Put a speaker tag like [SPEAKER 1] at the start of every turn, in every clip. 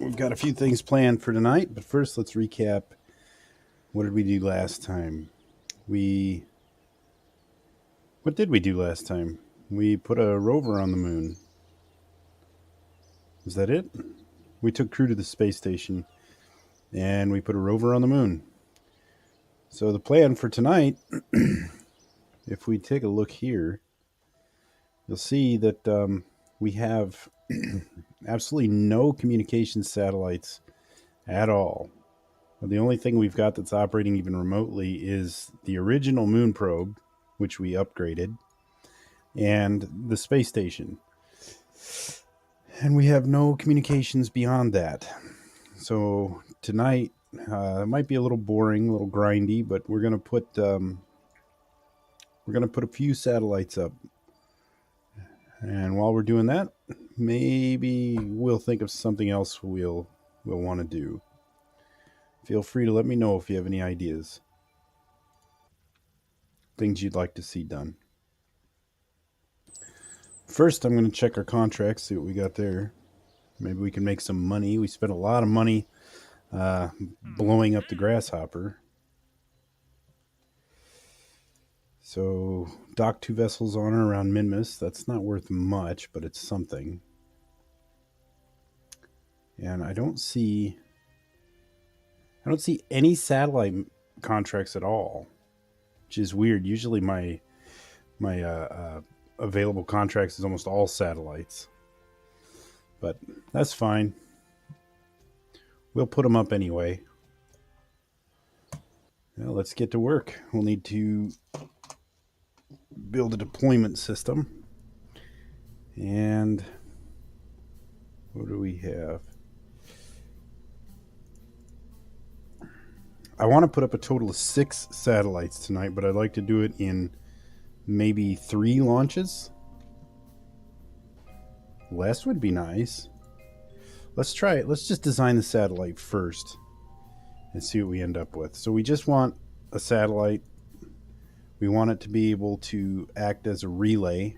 [SPEAKER 1] we've got a few things planned for tonight, but first let's recap. What did we do last time? What did we do last time? We put a rover on the moon. Is that it? We took crew to the space station and we put a rover on the moon. So the plan for tonight, if we take a look here, you'll see that we have absolutely no communication satellites at all. The only thing we've got that's operating even remotely is the original moon probe, which we upgraded, and the space station. And we have no communications beyond that. So tonight, it might be a little boring, a little grindy, but we're gonna put a few satellites up. And while we're doing that, maybe we'll think of something else we'll want to do. Feel free to let me know if you have any ideas. Things you'd like to see done. First, I'm going to check our contracts, see what we got there. Maybe we can make some money. We spent a lot of money blowing up the Grasshopper. So, dock 2 vessels on or around Minmus. That's not worth much, but it's something. And I don't see any satellite contracts at all, which is weird. Usually my available contracts is almost all satellites, but that's fine. We'll put them up anyway. Now let's get to work. We'll need to build a deployment system. And what do we have? I want to put up a total of 6 satellites tonight, but I'd like to do it in maybe 3 launches. Less would be nice. Let's try it. Let's just design the satellite first and see what we end up with. So we just want a satellite. We want it to be able to act as a relay.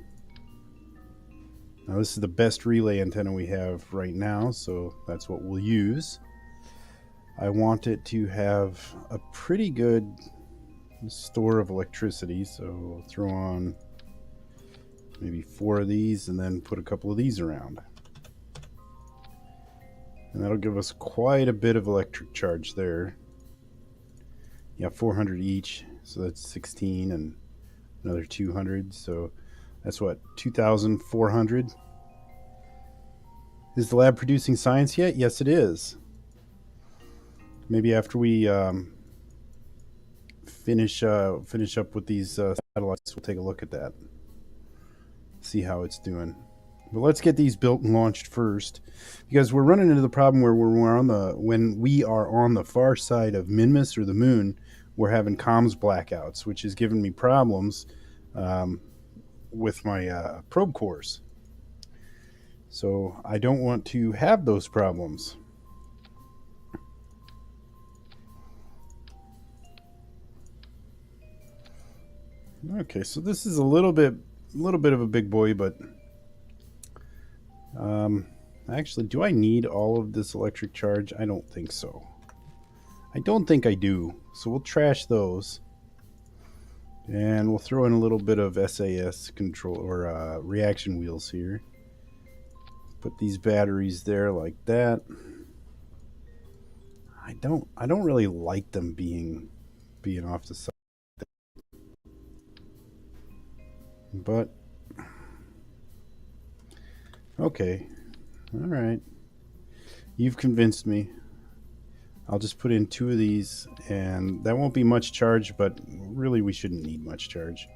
[SPEAKER 1] Now this is the best relay antenna we have right now, so that's what we'll use. I want it to have a pretty good store of electricity, so we'll throw on maybe 4 of these and then put a couple of these around. And that'll give us quite a bit of electric charge there. Yeah, 400 each, so that's 16 and another 200, so that's what, 2,400? Is the lab producing science yet? Yes, it is. Maybe after we finish up with these satellites, we'll take a look at that, see how it's doing. But let's get these built and launched first, because we're running into the problem where when we are on the far side of Minmus or the moon, we're having comms blackouts, which is giving me problems with my probe cores. So I don't want to have those problems. Okay, so this is a little bit of a big boy, but actually, do I need all of this electric charge? I don't think so. I don't think I do. So we'll trash those. And we'll throw in a little bit of SAS control or reaction wheels here. Put these batteries there like that. I don't really like them being off the side. But okay. All right. You've convinced me. I'll just put in 2 of these, and that won't be much charge, but really we shouldn't need much charge.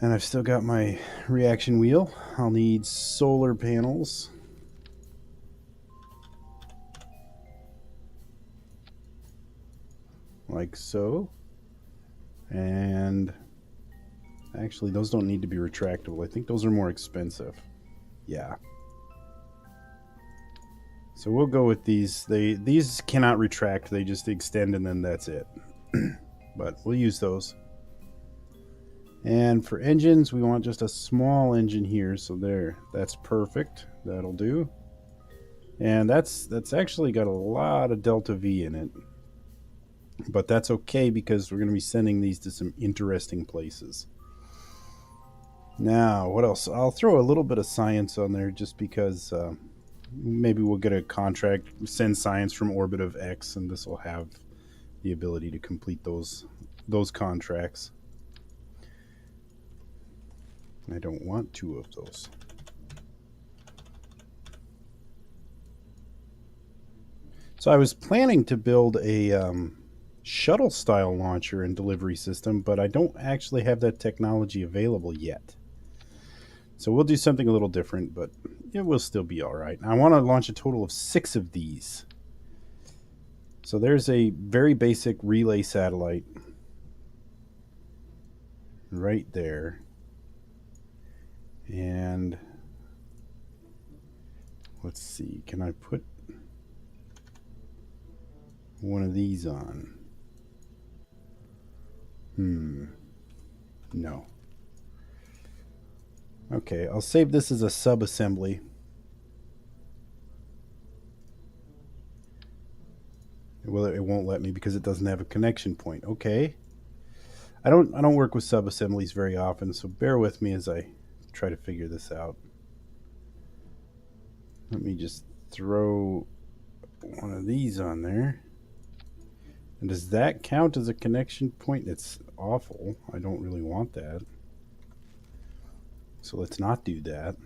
[SPEAKER 1] And I've still got my reaction wheel. I'll need solar panels. Like so. And actually, those don't need to be retractable. I think those are more expensive. Yeah. So we'll go with these. These cannot retract. They just extend and then that's it. But we'll use those. And for engines, we want just a small engine here. So there, that's perfect. That'll do. And that's actually got a lot of delta V in it. But that's okay because we're going to be sending these to some interesting places. Now, what else? I'll throw a little bit of science on there just because maybe we'll get a contract, send science from orbit of X, and this will have the ability to complete those contracts. I don't want 2 of those. So I was planning to build a shuttle style launcher and delivery system, but I don't actually have that technology available yet. So we'll do something a little different, but it will still be all right. I want to launch a total of 6 of these. So there's a very basic relay satellite right there. And let's see, can I put one of these on? No. Okay, I'll save this as a sub-assembly. Well, it won't let me because it doesn't have a connection point. Okay. I don't work with sub-assemblies very often, so bear with me as I try to figure this out. Let me just throw one of these on there. And does that count as a connection point? It's awful. I don't really want that. So let's not do that.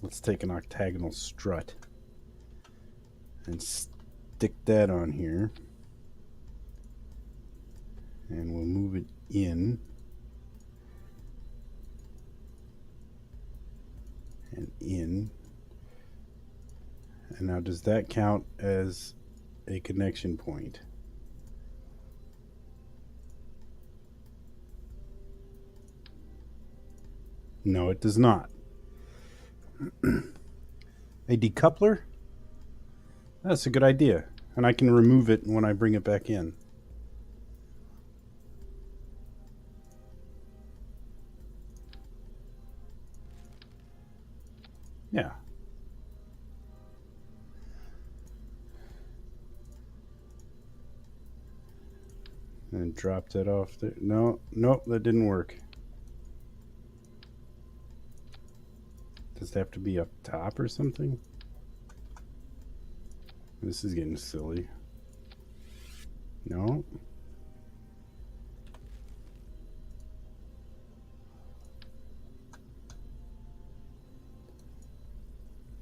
[SPEAKER 1] Let's take an octagonal strut and stick that on here. And we'll move it in. And in. And now does that count as a connection point? No, it does not. A decoupler? That's a good idea. And I can remove it when I bring it back in. Yeah. And drop that off there. No, nope, that didn't work. Does it have to be up top or something? This is getting silly. No.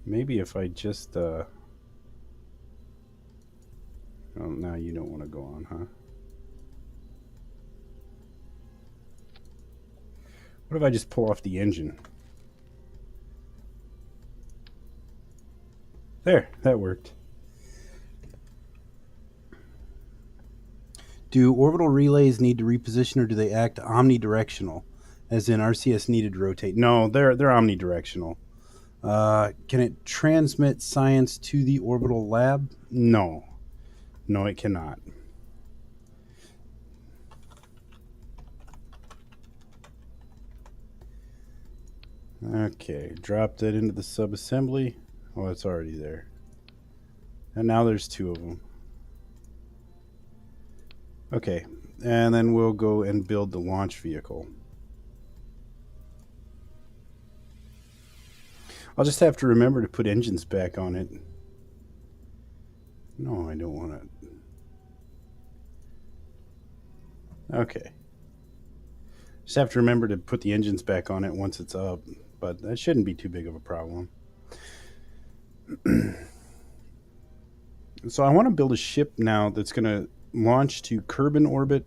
[SPEAKER 1] Maybe if I just oh, now you don't want to go on, huh? What if I just pull off the engine? There, that worked. Do orbital relays need to reposition, or do they act omnidirectional? As in RCS needed to rotate? No, they're omnidirectional. Can it transmit science to the orbital lab? No. No, it cannot. Okay, drop that into the subassembly. Oh, it's already there. And now there's 2 of them. Okay, and then we'll go and build the launch vehicle. I'll just have to remember to put engines back on it. No, I don't want it. Okay. Just have to remember to put the engines back on it once it's up, but that shouldn't be too big of a problem. So I want to build a ship now that's going to launch to Kerbin orbit,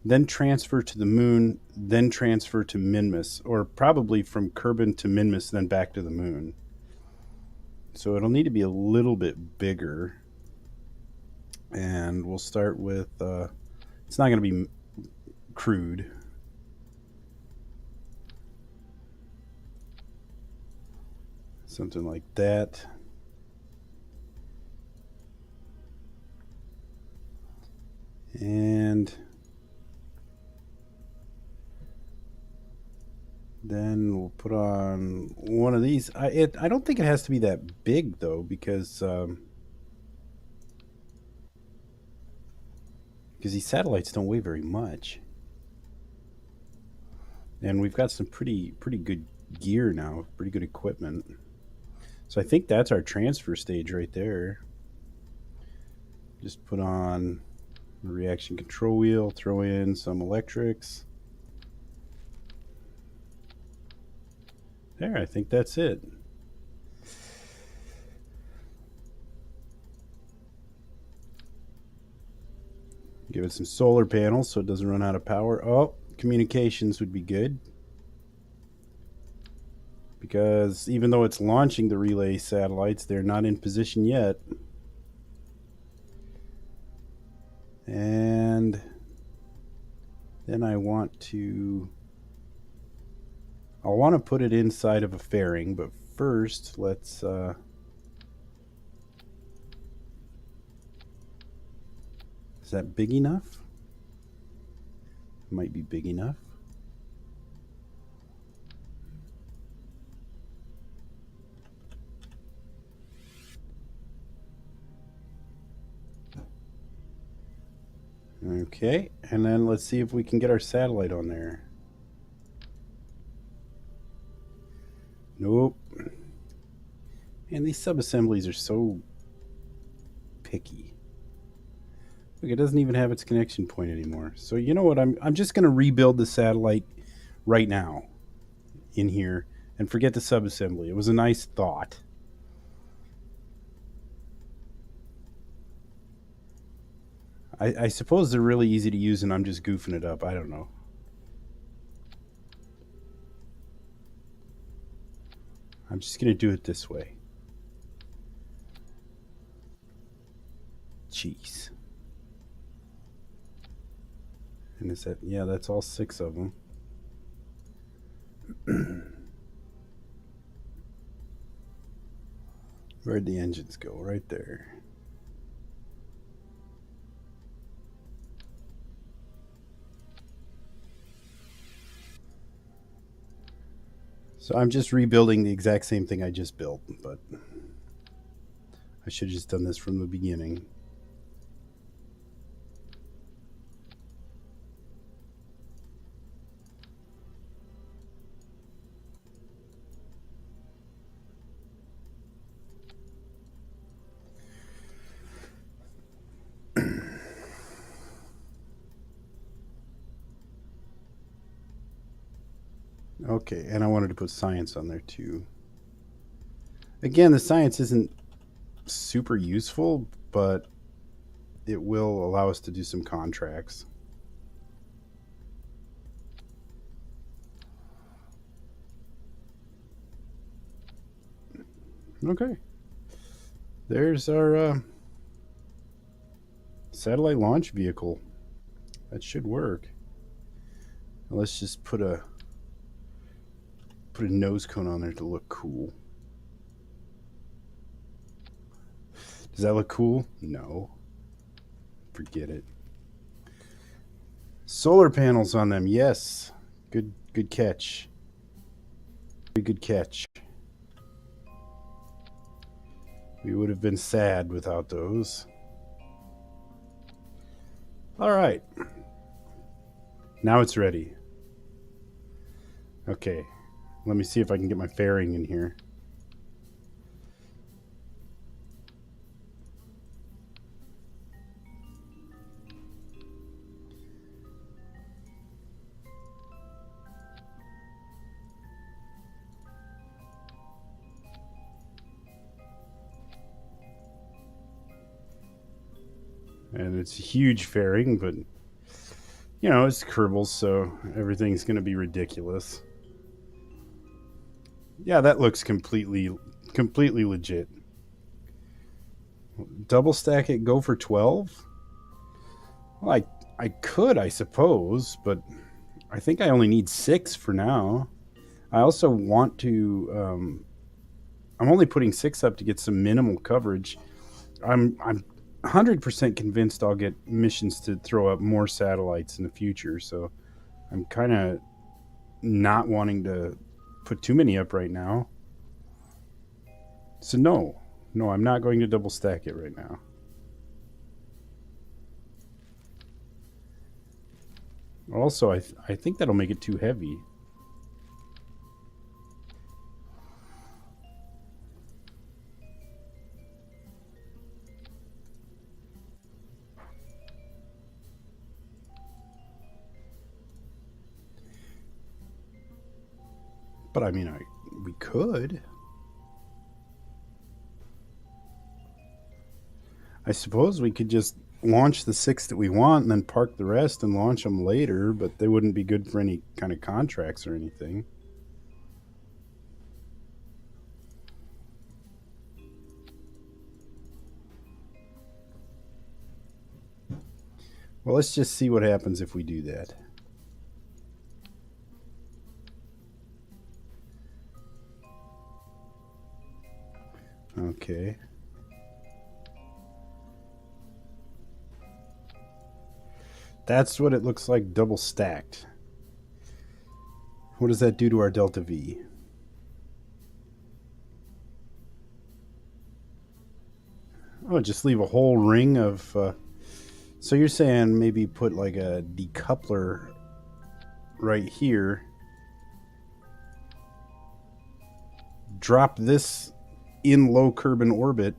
[SPEAKER 1] then transfer to the moon, then transfer to Minmus, or probably from Kerbin to Minmus, then back to the moon. So it'll need to be a little bit bigger. And we'll start with, it's not going to be crude. Something like that. And then we'll put on one of these. I don't think it has to be that big though, because because these satellites don't weigh very much. And we've got some pretty good gear now, pretty good equipment. So I think that's our transfer stage right there. Just put on the reaction control wheel, throw in some electrics. There, I think that's it. Give it some solar panels so it doesn't run out of power. Oh, communications would be good. Because even though it's launching the relay satellites, they're not in position yet. And then I'll want to put it inside of a fairing, but first let's is that big enough? Might be big enough. Okay, and then let's see if we can get our satellite on there. Nope. And these sub-assemblies are so picky. Look, it doesn't even have its connection point anymore. So you know what? I'm just going to rebuild the satellite right now in here and forget the sub-assembly. It was a nice thought. I suppose they're really easy to use and I'm just goofing it up. I don't know. I'm just going to do it this way. Jeez. And is that, yeah, that's all 6 of them. Where'd the engines go? Right there. So I'm just rebuilding the exact same thing I just built, but I should have just done this from the beginning. Okay, and I wanted to put science on there too. Again, the science isn't super useful, but it will allow us to do some contracts. Okay. There's our satellite launch vehicle. That should work. Let's just put a nose cone on there to look cool. Does that look cool? No. Forget it. Solar panels on them. Yes. Good catch. Good catch. We would have been sad without those. All right. Now it's ready. Okay. Let me see if I can get my fairing in here. And it's a huge fairing, but you know, it's Kerbal, so everything's going to be ridiculous. Yeah, that looks completely legit. Double stack it, go for 12? Well, I could, I suppose, but I think I only need 6 for now. I also want to I'm only putting 6 up to get some minimal coverage. I'm 100% convinced I'll get missions to throw up more satellites in the future, so I'm kind of not wanting to put too many up right now. So no, I'm not going to double stack it right now. Also, I think that'll make it too heavy. But I mean, we could. I suppose we could just launch the 6 that we want and then park the rest and launch them later, but they wouldn't be good for any kind of contracts or anything. Well, let's just see what happens if we do that. Okay. That's what it looks like double stacked. What does that do to our delta V? Oh, just leave a whole ring of... so you're saying maybe put like a decoupler right here. Drop this in low Kerbin orbit.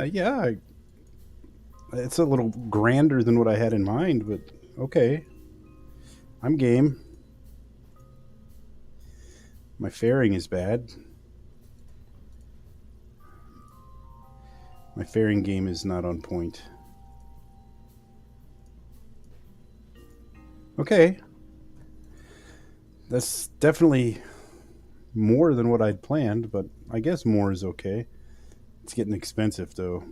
[SPEAKER 1] Yeah, it's a little grander than what I had in mind, but okay. I'm game. My fairing is bad. My fairing game is not on point. Okay. That's definitely more than what I'd planned, but I guess more is okay. It's getting expensive, though.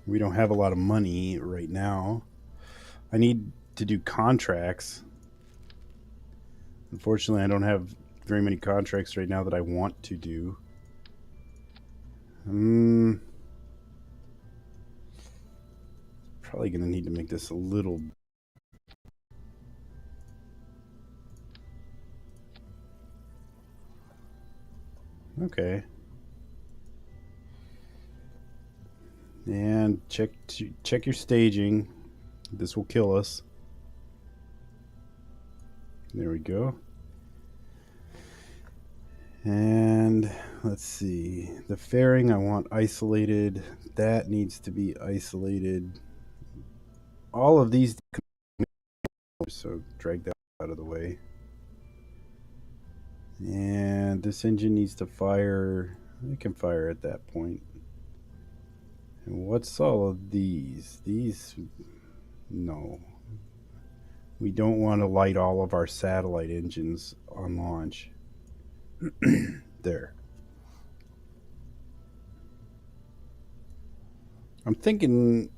[SPEAKER 1] We don't have a lot of money right now. I need to do contracts. Unfortunately, I don't have very many contracts right now that I want to do. Probably going to need to make this a little... Okay. And check your staging. This will kill us. There we go. And let's see. The fairing I want isolated. That needs to be isolated. All of these, so drag that out of the way. And this engine needs to fire. It can fire at that point. And what's all of these? These, no. We don't want to light all of our satellite engines on launch. There. I'm thinking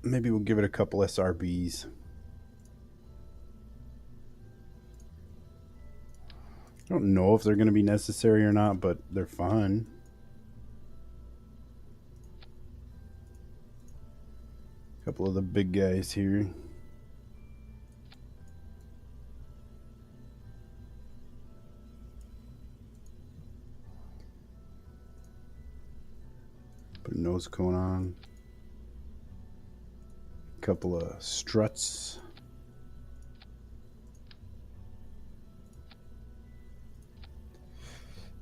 [SPEAKER 1] maybe we'll give it a couple SRBs. I don't know if they're going to be necessary or not, but they're fun. A couple of the big guys here. Put a nose cone on. A couple of struts.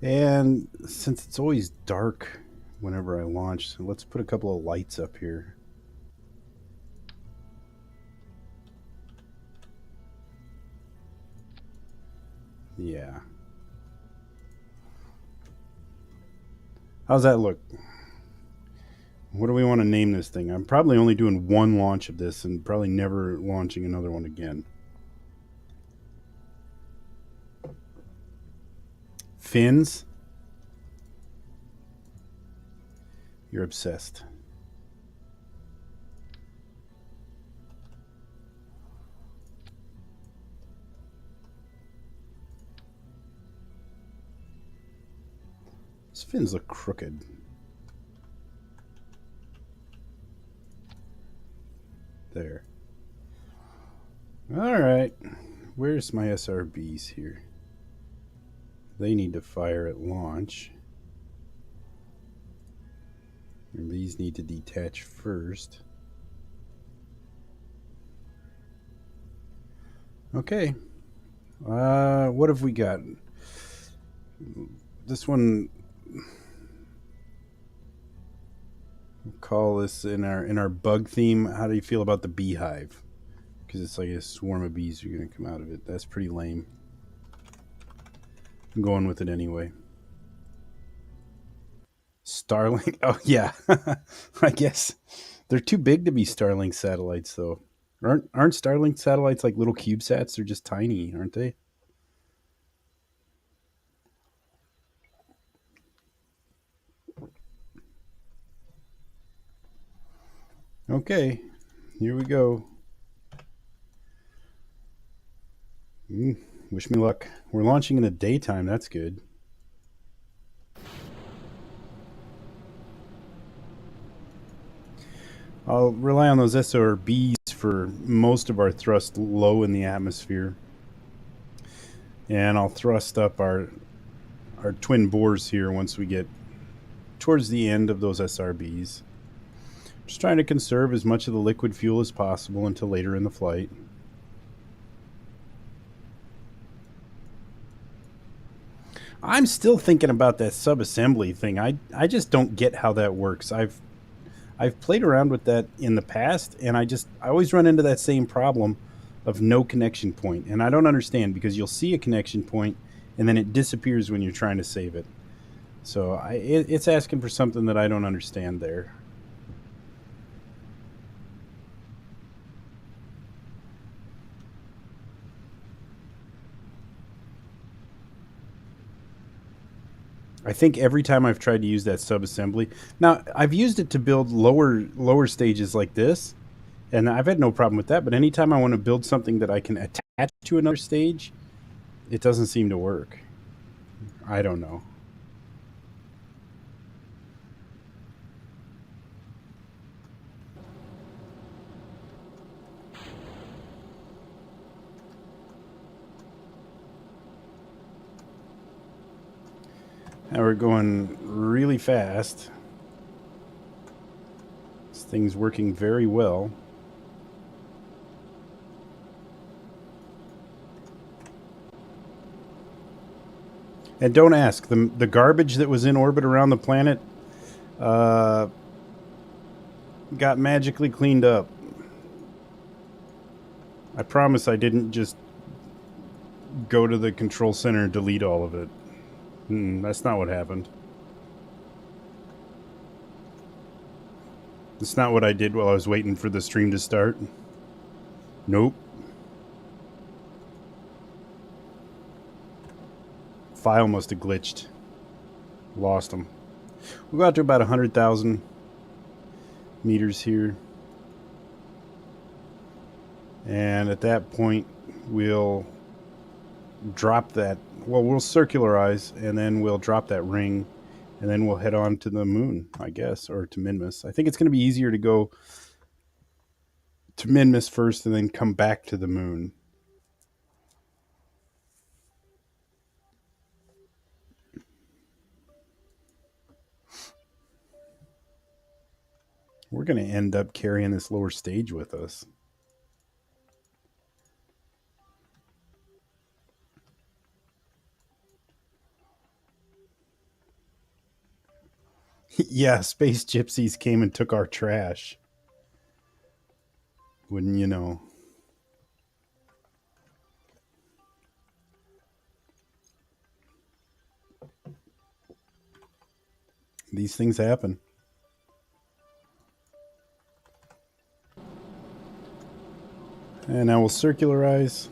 [SPEAKER 1] And since it's always dark whenever I launch, so let's put a couple of lights up here. Yeah. How's that look? What do we want to name this thing? I'm probably only doing one launch of this and probably never launching another one again. Fins? You're obsessed. These fins look crooked. There. All right. Where's my SRBs here? They need to fire at launch. And these need to detach first. Okay. What have we got? This one, we'll call this in our bug theme. How do you feel about the beehive? Because it's like a swarm of bees are going to come out of it. That's pretty lame. I'm going with it anyway. Starlink. Oh yeah, I guess they're too big to be Starlink satellites, though. Aren't Starlink satellites like little CubeSats? They're just tiny, aren't they? Okay, here we go. Wish me luck. We're launching in the daytime. That's good. I'll rely on those SORBs for most of our thrust low in the atmosphere. And I'll thrust up our twin bores here once we get towards the end of those SRBs. Just trying to conserve as much of the liquid fuel as possible until later in the flight. I'm still thinking about that subassembly thing. I just don't get how that works. I've played around with that in the past, and I always run into that same problem of no connection point, and I don't understand because you'll see a connection point and then it disappears when you're trying to save it. So it's asking for something that I don't understand there. I think every time I've tried to use that subassembly, now I've used it to build lower stages like this, and I've had no problem with that. But anytime I want to build something that I can attach to another stage, it doesn't seem to work. I don't know. Now we're going really fast. This thing's working very well. And don't ask, the garbage that was in orbit around the planet got magically cleaned up. I promise I didn't just go to the control center and delete all of it. That's not what happened. That's not what I did while I was waiting for the stream to start. Nope. File must have glitched. Lost them. We'll go out to about 100,000 meters here. And at that point, we'll drop that. Well, we'll circularize, and then we'll drop that ring, and then we'll head on to the moon, I guess, or to Minmus. I think it's going to be easier to go to Minmus first and then come back to the moon. We're going to end up carrying this lower stage with us. Yeah, space gypsies came and took our trash. Wouldn't you know? These things happen. And now we'll circularize.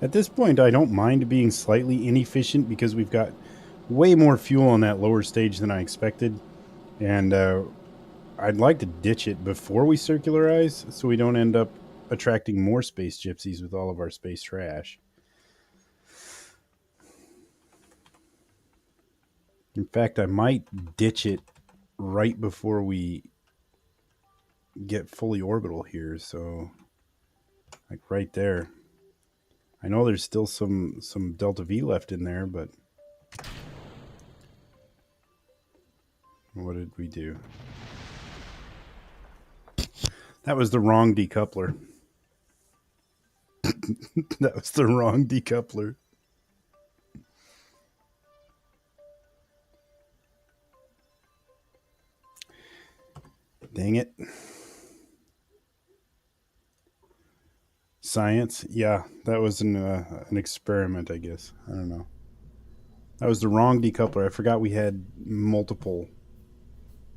[SPEAKER 1] At this point, I don't mind being slightly inefficient because we've got way more fuel on that lower stage than I expected. And I'd like to ditch it before we circularize so we don't end up attracting more space gypsies with all of our space trash. In fact, I might ditch it right before we get fully orbital here. So, like right there. I know there's still some Delta V left in there, but what did we do? That was the wrong decoupler. That was the wrong decoupler. Dang it. Science? Yeah, that was an experiment, I guess. I don't know. That was the wrong decoupler. I forgot we had multiple.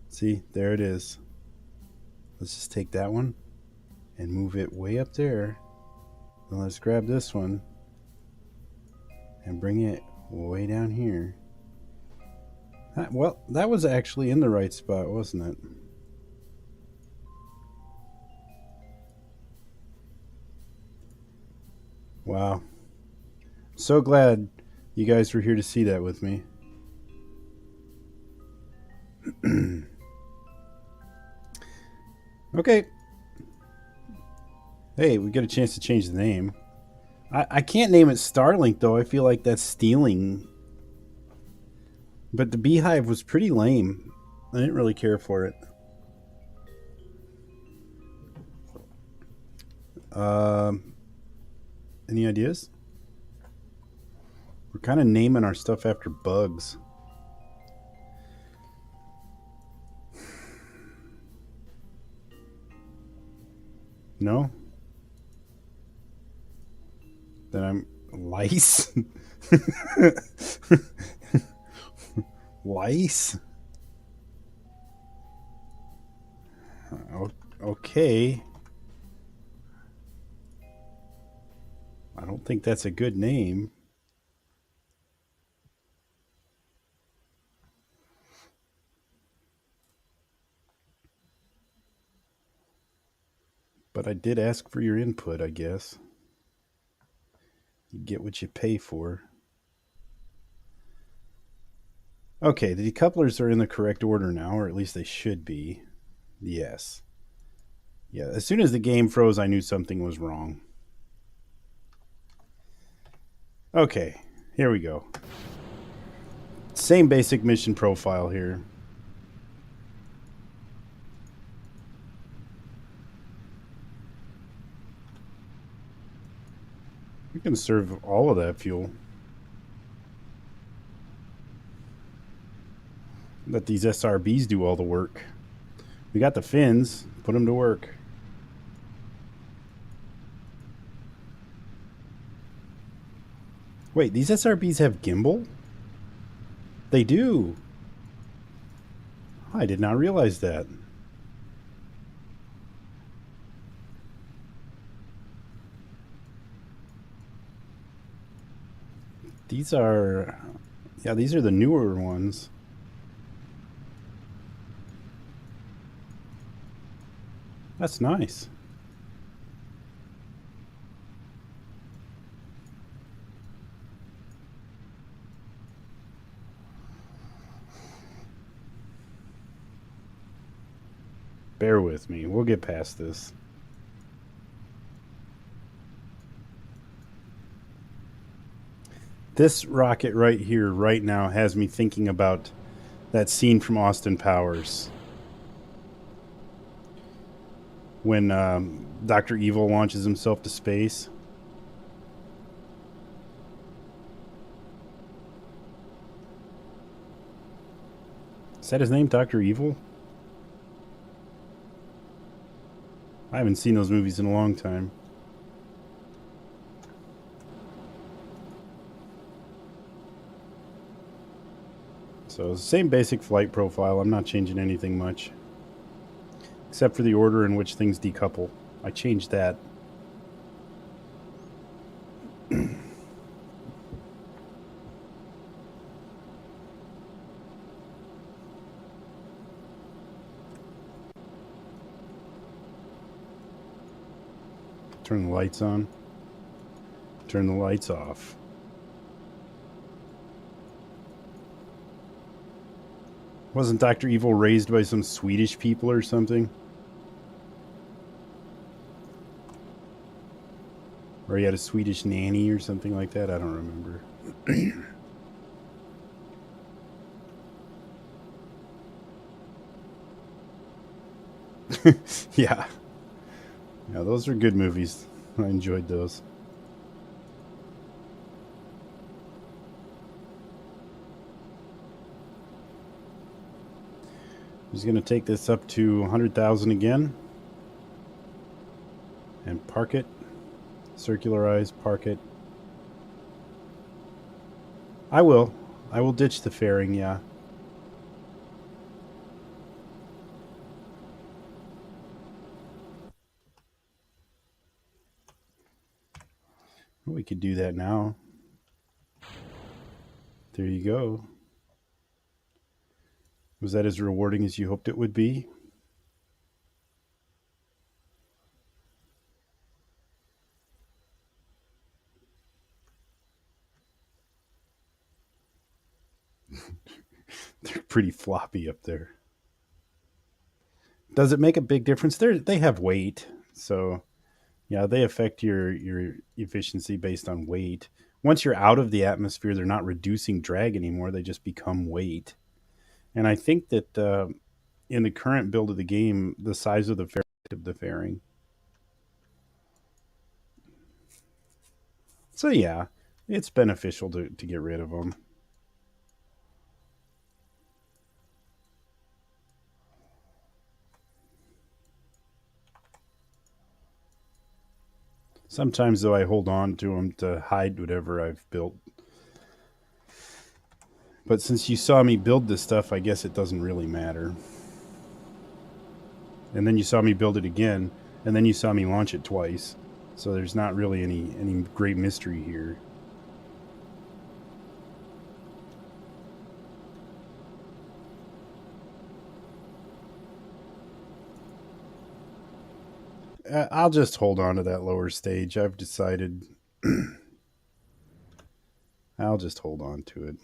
[SPEAKER 1] See, there it is. Let's just take that one and move it way up there. Then let's grab this one and bring it way down here. Well, that was actually in the right spot, wasn't it? Wow. So glad you guys were here to see that with me. Okay. Hey, we get a chance to change the name. I can't name it Starlink, though. I feel like that's stealing. But the Beehive was pretty lame. I didn't really care for it. Any ideas? We're kind of naming our stuff after bugs. No? Then I'm lice? Lice? Okay. I don't think that's a good name. But I did ask for your input, I guess. You get what you pay for. Okay, the decouplers are in the correct order now, or at least they should be. Yes. Yeah, as soon as the game froze, I knew something was wrong. Okay, here we go. Same basic mission profile here. We can serve all of that fuel. Let these SRBs do all the work. We got the fins. Put them to work. Wait, these SRBs have gimbal? They do. I did not realize that. These are... Yeah, these are the newer ones. That's nice. Bear with me. We'll get past this. This rocket right here, right now, has me thinking about that scene from Austin Powers. When Dr. Evil launches himself to space. Is that his name, Dr. Evil? I haven't seen those movies in a long time. So, same basic flight profile. I'm not changing anything much. Except for the order in which things decouple. I changed that. Turn the lights on. Turn the lights off. Wasn't Dr. Evil raised by some Swedish people or something? Or he had a Swedish nanny or something like that. I don't remember. Yeah. Yeah, those are good movies. I enjoyed those. He's going to take this up to 100,000 again and park it. Circularize, park it. I will. I will ditch the fairing, yeah. We could do that now. There you go. Was that as rewarding as you hoped it would be? They're pretty floppy up there. Does it make a big difference? They have weight, so yeah, they affect your efficiency based on weight. Once you're out of the atmosphere, they're not reducing drag anymore. They just become weight. And I think that in the current build of the game, the size of the fairing. So yeah, it's beneficial to get rid of them. Sometimes though, I hold on to them to hide whatever I've built. But since you saw me build this stuff, I guess it doesn't really matter. And then you saw me build it again, and then you saw me launch it twice. So there's not really any great mystery here. I'll just hold on to that lower stage. I've decided I'll just hold on to it.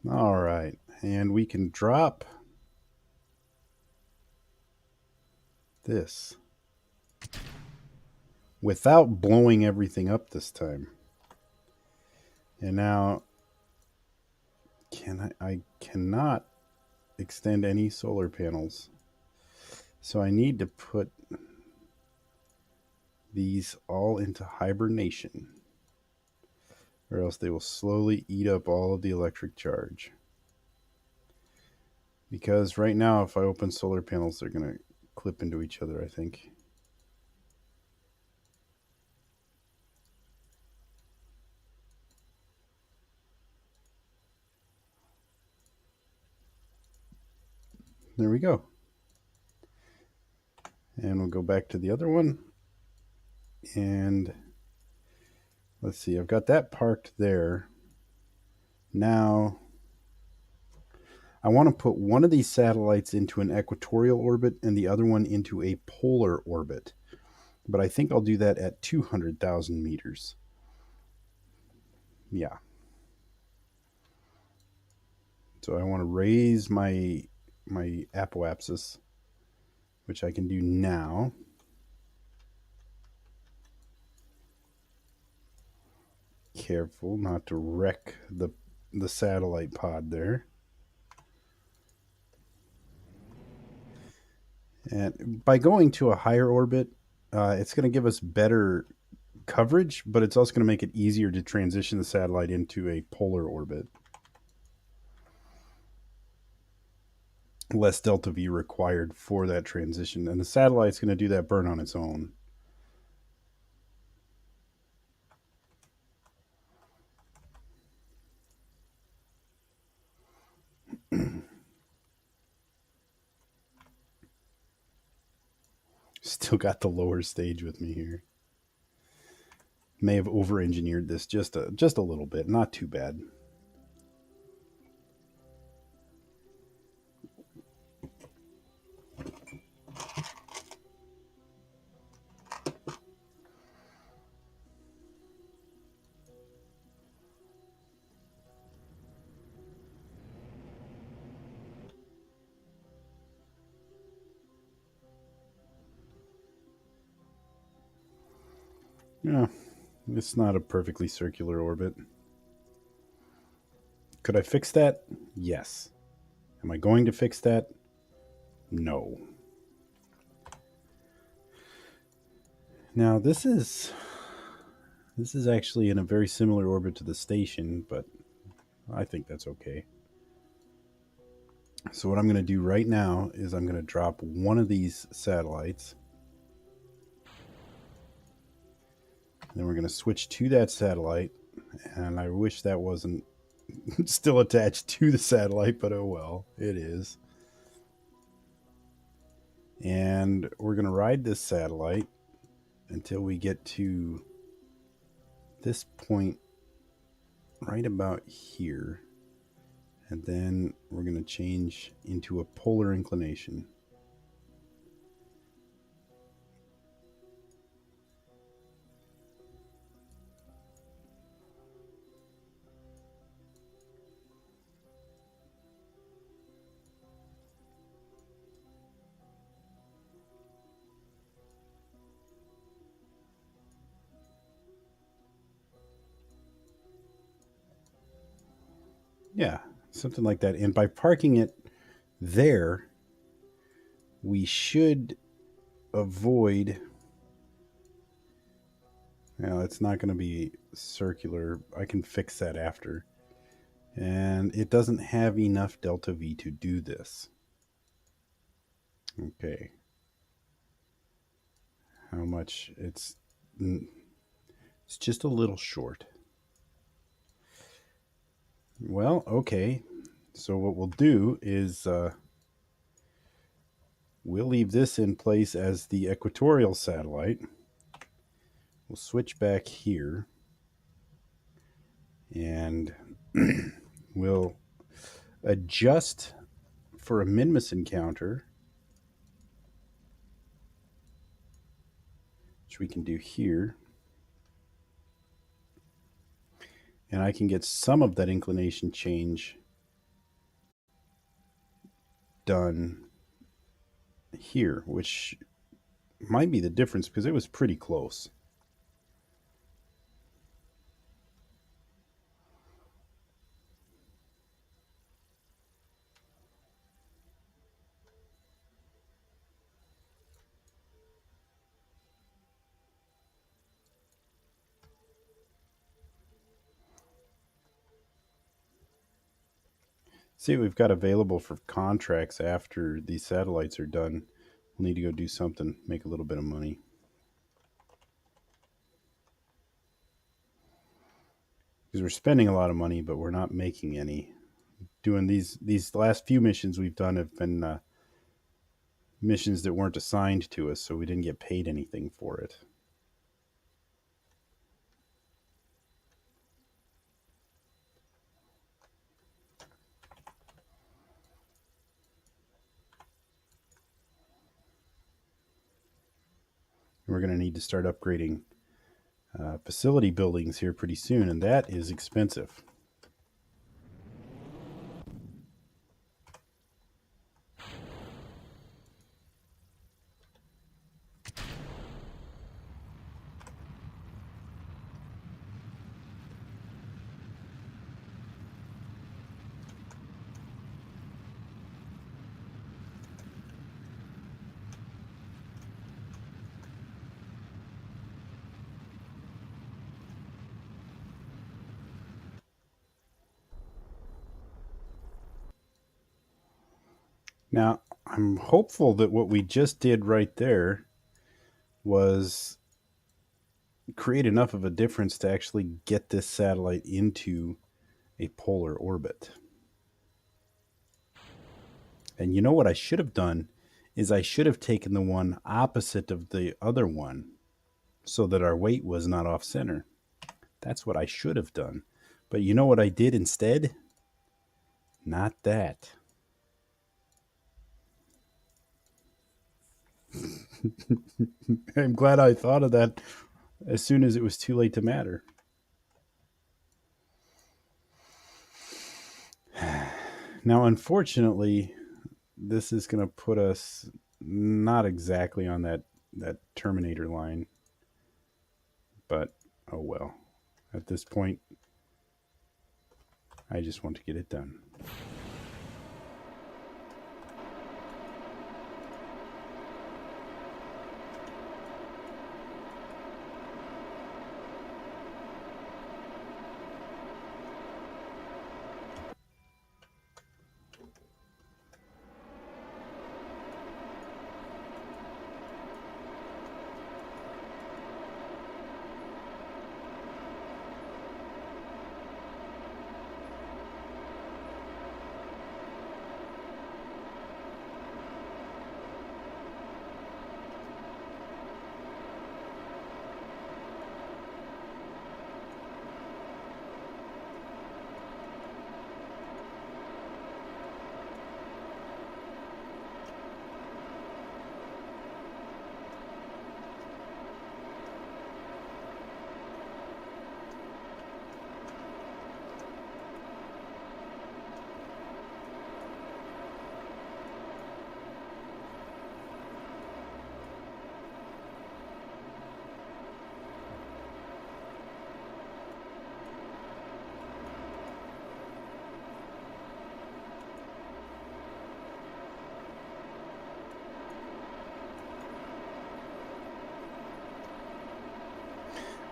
[SPEAKER 1] All right. And we can drop this without blowing everything up this time. And now I cannot extend any solar panels. So I need to put these all into hibernation, or else they will slowly eat up all of the electric charge. Because right now, if I open solar panels, they're going to clip into each other, I think. There we go. And we'll go back to the other one. And let's see, I've got that parked there. Now, I want to put one of these satellites into an equatorial orbit and the other one into a polar orbit. But I think I'll do that at 200,000 meters. Yeah. So I want to raise my apoapsis, which I can do now. Careful not to wreck the satellite pod there. And by going to a higher orbit, it's going to give us better coverage, but it's also going to make it easier to transition the satellite into a polar orbit. Less delta V required for that transition, and the satellite's going to do that burn on its own. Still got the lower stage with me here. May have over-engineered this just a little bit, not too bad. Yeah, it's not a perfectly circular orbit. Could I fix that? Yes. Am I going to fix that? No. Now this is actually in a very similar orbit to the station, but I think that's okay. So what I'm going to do right now is I'm going to drop one of these satellites. Then we're going to switch to that satellite. And I wish that wasn't still attached to the satellite, but oh well, it is. And we're going to ride this satellite until we get to this point right about here. And then we're going to change into a polar inclination. Yeah, something like that. And by parking it there, we should avoid. Now, it's not going to be circular. I can fix that after. And it doesn't have enough delta V to do this. Okay. How much? It's just a little short. Well, okay. So what we'll do is we'll leave this in place as the equatorial satellite. We'll switch back here and we'll adjust for a Minmus encounter, which we can do here. And I can get some of that inclination change done here, which might be the difference because it was pretty close. See what we've got available for contracts after these satellites are done. We'll need to go do something, make a little bit of money. Because we're spending a lot of money, but we're not making any. Doing these last few missions we've done have been missions that weren't assigned to us, so we didn't get paid anything for it. We're going to need to start upgrading facility buildings here pretty soon, and that is expensive. Now, I'm hopeful that what we just did right there was create enough of a difference to actually get this satellite into a polar orbit. And you know what I should have done is I should have taken the one opposite of the other one so that our weight was not off center. That's what I should have done. But you know what I did instead? Not that. I'm glad I thought of that as soon as it was too late to matter. Now, unfortunately, this is going to put us not exactly on that Terminator line. But, oh well. At this point, I just want to get it done.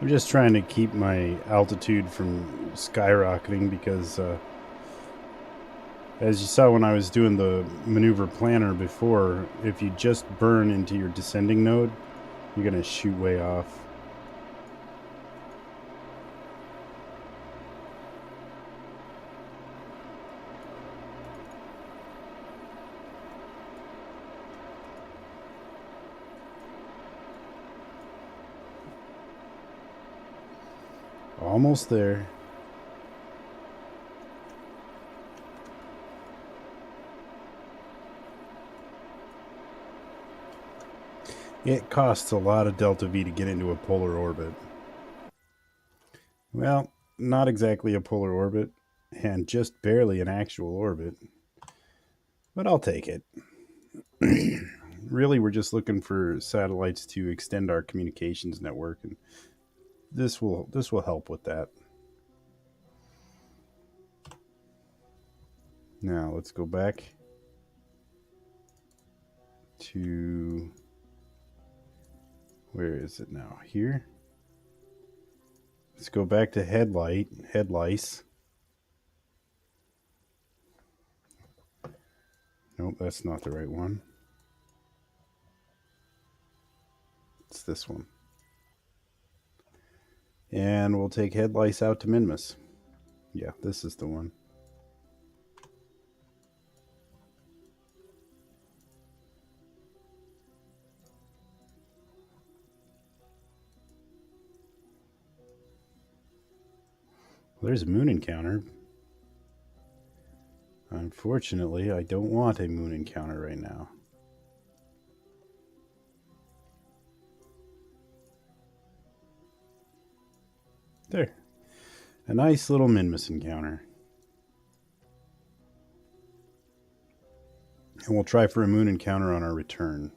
[SPEAKER 1] I'm just trying to keep my altitude from skyrocketing because, as you saw when I was doing the maneuver planner before, if you just burn into your descending node, you're going to shoot way off. Almost there. It costs a lot of delta V to get into a polar orbit. Well, not exactly a polar orbit, and just barely an actual orbit. But I'll take it. Really, we're just looking for satellites to extend our communications network, and this will help with that. Now let's go back to, where is it now? Here. Let's go back to head lice. Nope, that's not the right one. It's this one. And we'll take head lice out to Minmus. Yeah, this is the one. Well, there's a moon encounter. Unfortunately, I don't want a moon encounter right now. There. A nice little Minmus encounter. And we'll try for a moon encounter on our return.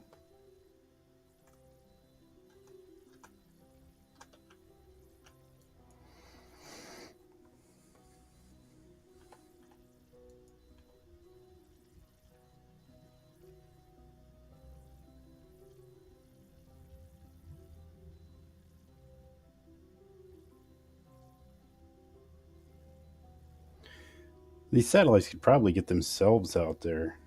[SPEAKER 1] These satellites could probably get themselves out there.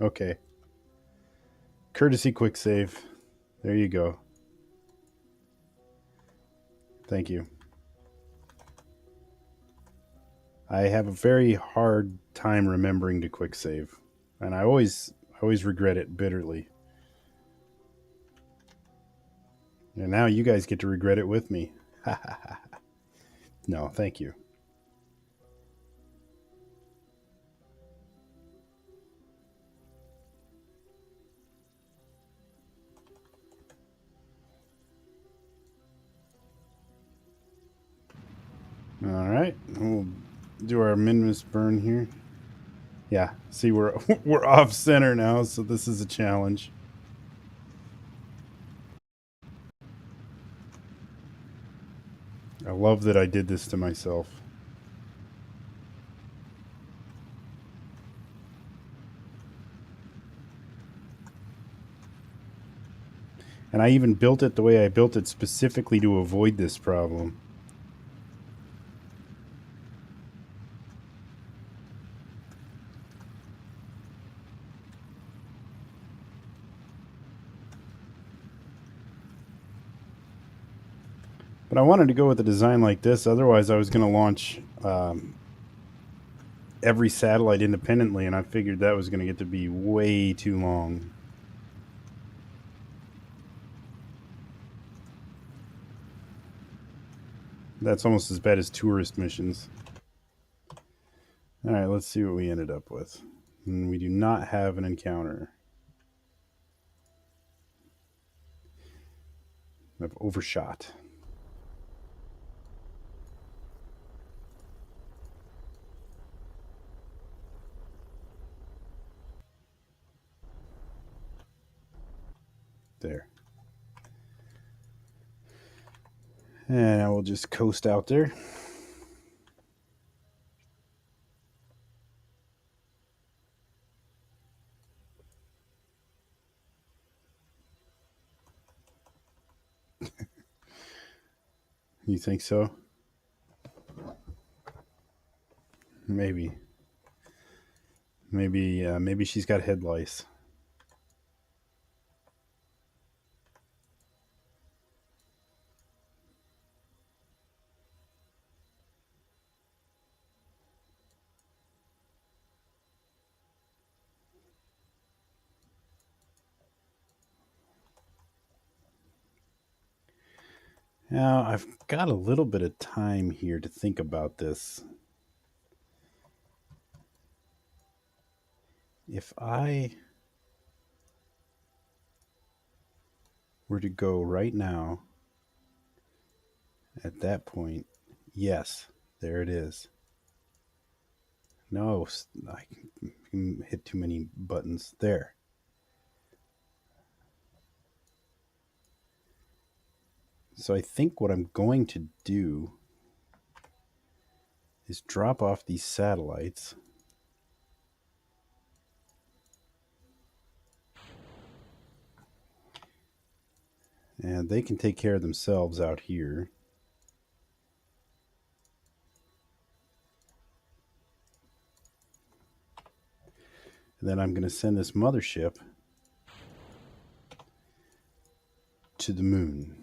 [SPEAKER 1] Okay. Courtesy quick save. There you go. Thank you. I have a very hard time remembering to quick save, and I always regret it bitterly. And now you guys get to regret it with me. No, thank you. All right, we'll do our Minmus burn here. Yeah, see, we're we're off center now, so this is a challenge. I love that I did this to myself. And I even built it the way I built it specifically to avoid this problem. But I wanted to go with a design like this. Otherwise, I was going to launch every satellite independently, and I figured that was going to get to be way too long. That's almost as bad as tourist missions. All right, let's see what we ended up with. And we do not have an encounter. I've overshot. There. And I will just coast out there. You think so? Maybe. Maybe she's got head lice. Now, I've got a little bit of time here to think about this. If I were to go right now, at that point, yes, there it is. No, I can hit too many buttons. There. So I think what I'm going to do is drop off these satellites. And they can take care of themselves out here. And then I'm going to send this mothership to the moon.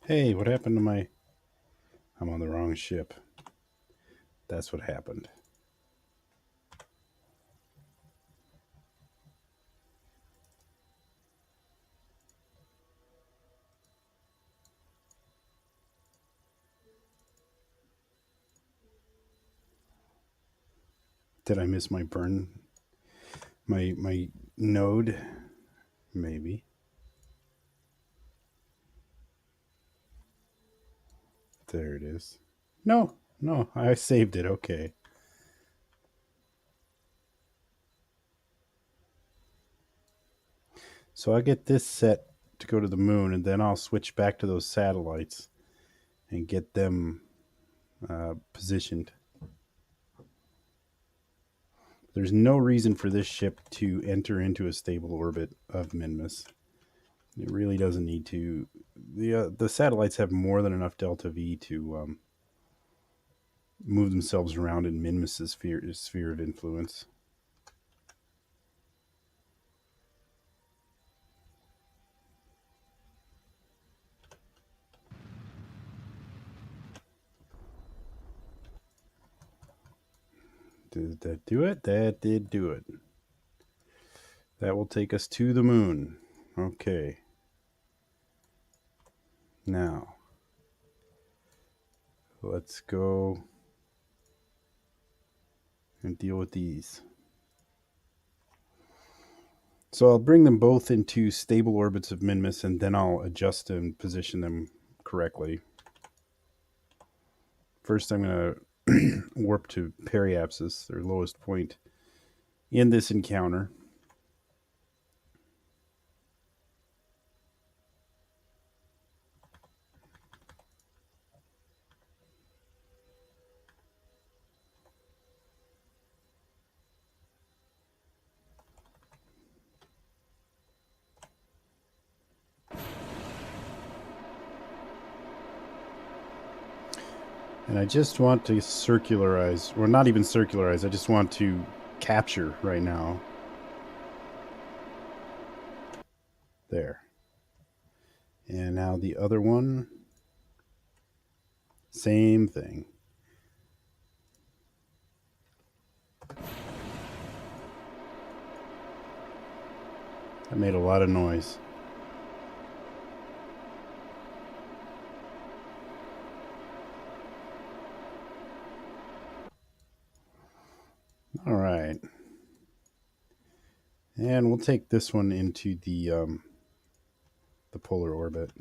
[SPEAKER 1] Hey, what happened to my... I'm on the wrong ship. That's what happened. Did I miss my burn? My node? Maybe. There it is. No, I saved it. Okay. So I get this set to go to the moon, and then I'll switch back to those satellites and get them positioned. There's no reason for this ship to enter into a stable orbit of Minmus. It really doesn't need to. The satellites have more than enough delta V to move themselves around in Minmus's sphere of influence. Did that do it? That did do it. That will take us to the moon. Okay. Now, Let's go and deal with these. So I'll bring them both into stable orbits of Minmus, and then I'll adjust and position them correctly. First, I'm going to warp to Periapsis, their lowest point in this encounter. And I just want to circularize, or not even circularize, I just want to capture right now. There. And now the other one, same thing. That made a lot of noise. All right. And we'll take this one into the polar orbit.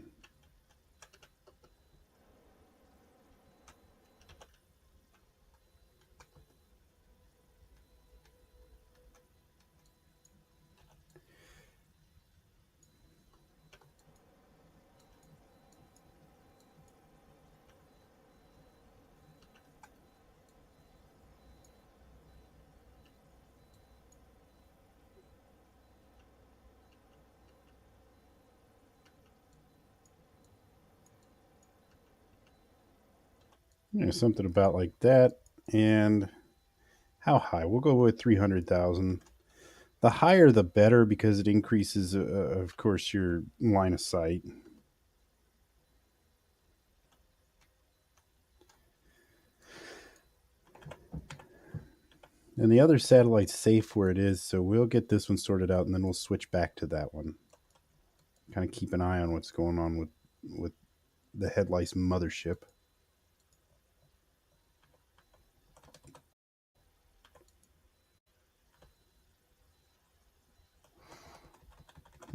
[SPEAKER 1] Something about like that. And how high? We'll go with 300,000. The higher the better, because it increases, of course, your line of sight. And the other satellite's safe where it is, so we'll get this one sorted out, and then we'll switch back to that one. Kind of keep an eye on what's going on with the Headlice mothership.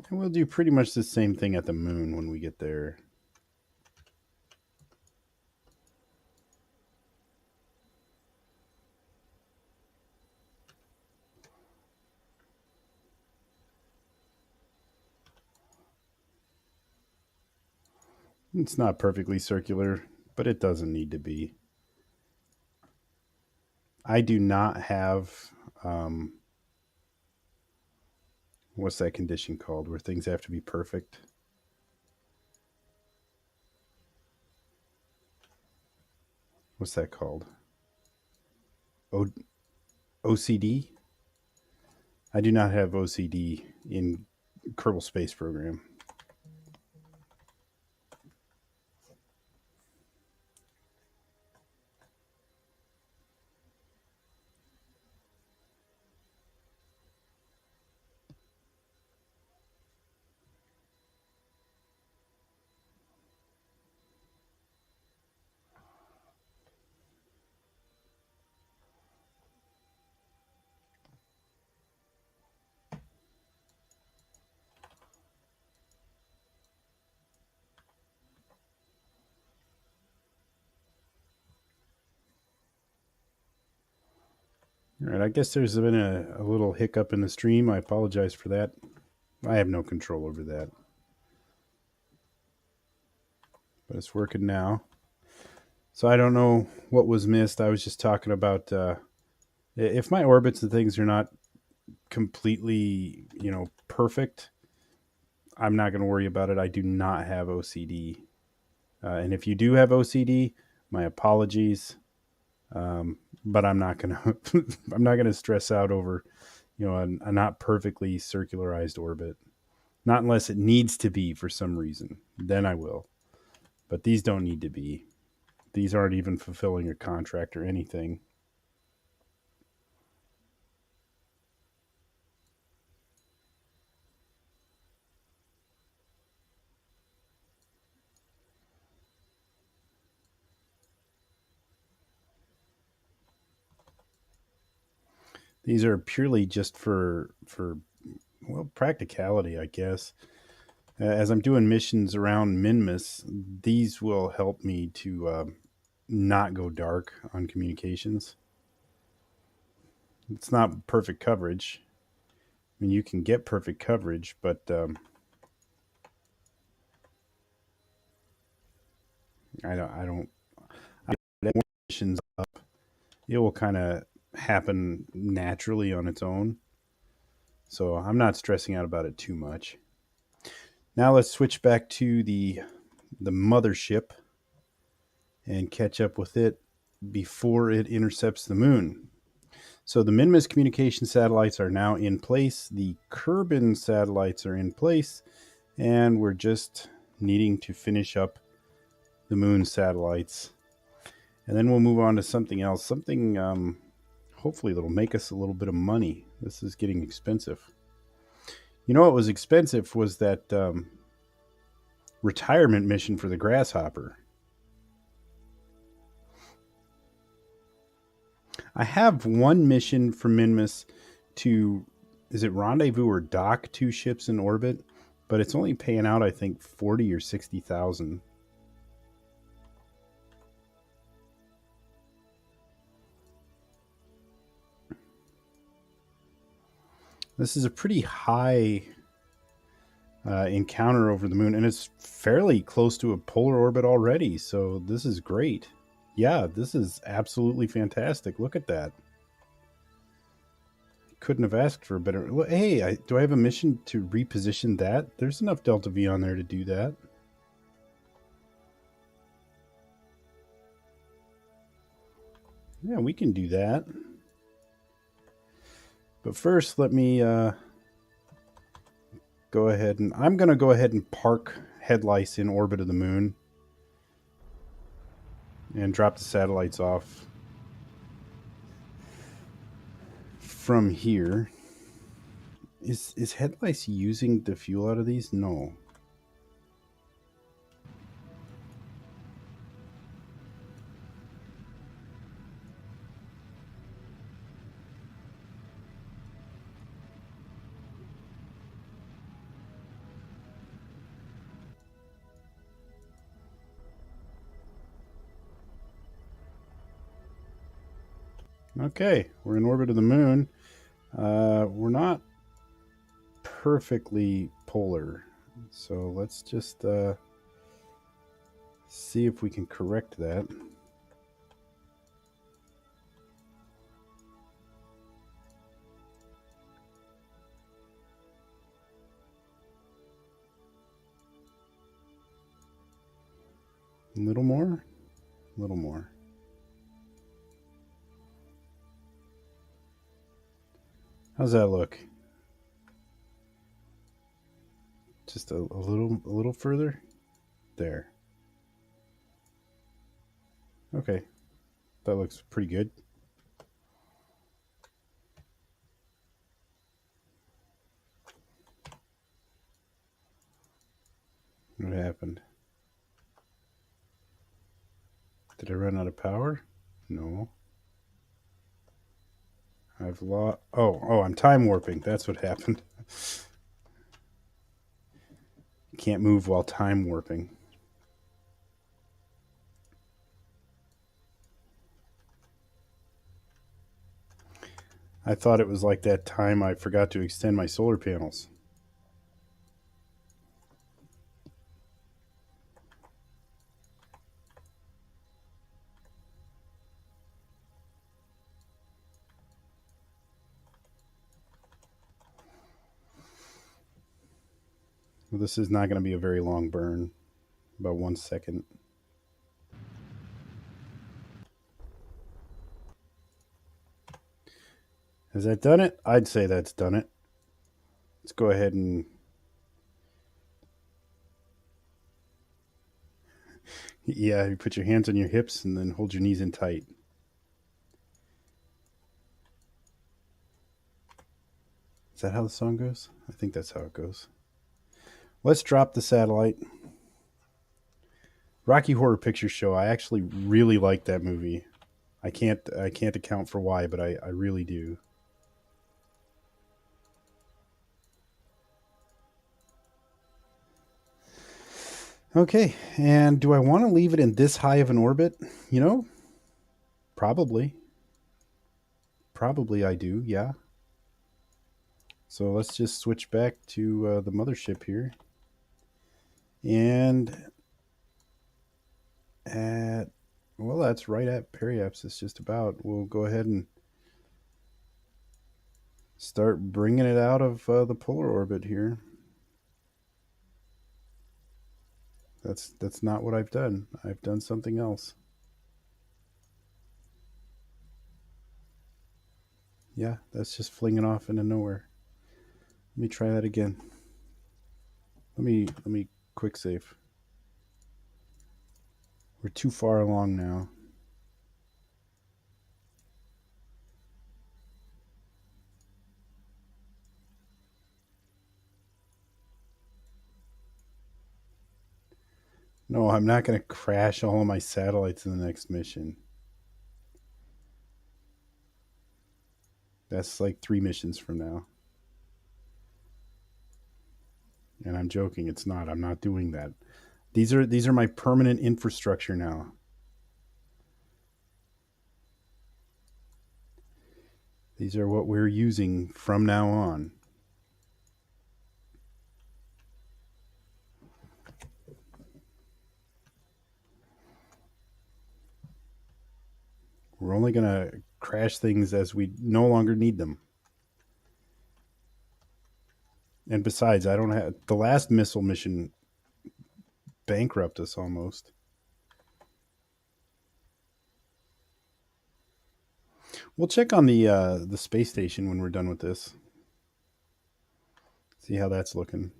[SPEAKER 1] And we'll do pretty much the same thing at the moon when we get there. It's not perfectly circular, but it doesn't need to be. I do not have what's that condition called where things have to be perfect? What's that called? OCD? I do not have OCD in Kerbal Space Program. All right, I guess there's been a little hiccup in the stream. I apologize for that. I have no control over that. But it's working now. So I don't know what was missed. I was just talking about if my orbits and things are not completely, perfect, I'm not going to worry about it. I do not have OCD. And if you do have OCD, my apologies. But I'm not gonna I'm not gonna stress out over a not perfectly circularized orbit, not unless it needs to be for some reason. Then I will. But these don't need to be. These aren't even fulfilling a contract or anything. These are purely just for well, practicality, I guess. As I'm doing missions around Minmus, these will help me to not go dark on communications. It's not perfect coverage. I mean, you can get perfect coverage, but I don't. I don't. I don't missions up. It will kind of happen naturally on its own. So I'm not stressing out about it too much. Now let's switch back to the mothership and catch up with it before it intercepts the moon. So the Minmus communication satellites are now in place. The Kerbin satellites are in place, and we're just needing to finish up the moon satellites. And then we'll move on to something else, something hopefully that'll make us a little bit of money. This is getting expensive. You know what was expensive was that retirement mission for the Grasshopper. I have one mission for Minmus to, is it rendezvous or dock 2 ships in orbit? But it's only paying out, I think, 40 or 60,000. This is a pretty high encounter over the moon, and it's fairly close to a polar orbit already. So this is great. Yeah, this is absolutely fantastic. Look at that. Couldn't have asked for a better. Hey, do I have a mission to reposition that? There's enough Delta V on there to do that. Yeah, we can do that. But first, let me go ahead and I'm going to go ahead and park Headlice in orbit of the moon and drop the satellites off from here. Is Headlice using the fuel out of these? No. Okay, we're in orbit of the moon. We're not perfectly polar, so let's just see if we can correct that. A little more, a little more. How's that look? Just a little further. There. Okay, that looks pretty good. What happened? Did I run out of power? No. I've lost. Oh, I'm time warping. That's what happened. Can't move while time warping. I thought it was like that time I forgot to extend my solar panels. Well, this is not going to be a very long burn. About 1 second. Has that done it? I'd say that's done it. Let's go ahead and... Yeah, you put your hands on your hips and then hold your knees in tight. Is that how the song goes? I think that's how it goes. Let's drop the satellite. Rocky Horror Picture Show. I actually really like that movie. I can't account for why, but I really do. Okay, and do I want to leave it in this high of an orbit? You know, probably. Probably I do, yeah. So let's just switch back to the mothership here. And at, well, that's right at periapsis just about. We'll go ahead and start bringing it out of the polar orbit here. That's not what I've done. I've done something else. Yeah, that's just flinging off into nowhere. Let me try that again. Let me quick save. We're too far along now. No, I'm not going to crash all of my satellites in the next mission. That's like 3 missions from now. And I'm joking, it's not. I'm not doing that. These are my permanent infrastructure now. These are what we're using from now on. We're only going to crash things as we no longer need them. And besides, I don't have the last missile mission bankrupt us almost. We'll check on the space station when we're done with this. See how that's looking.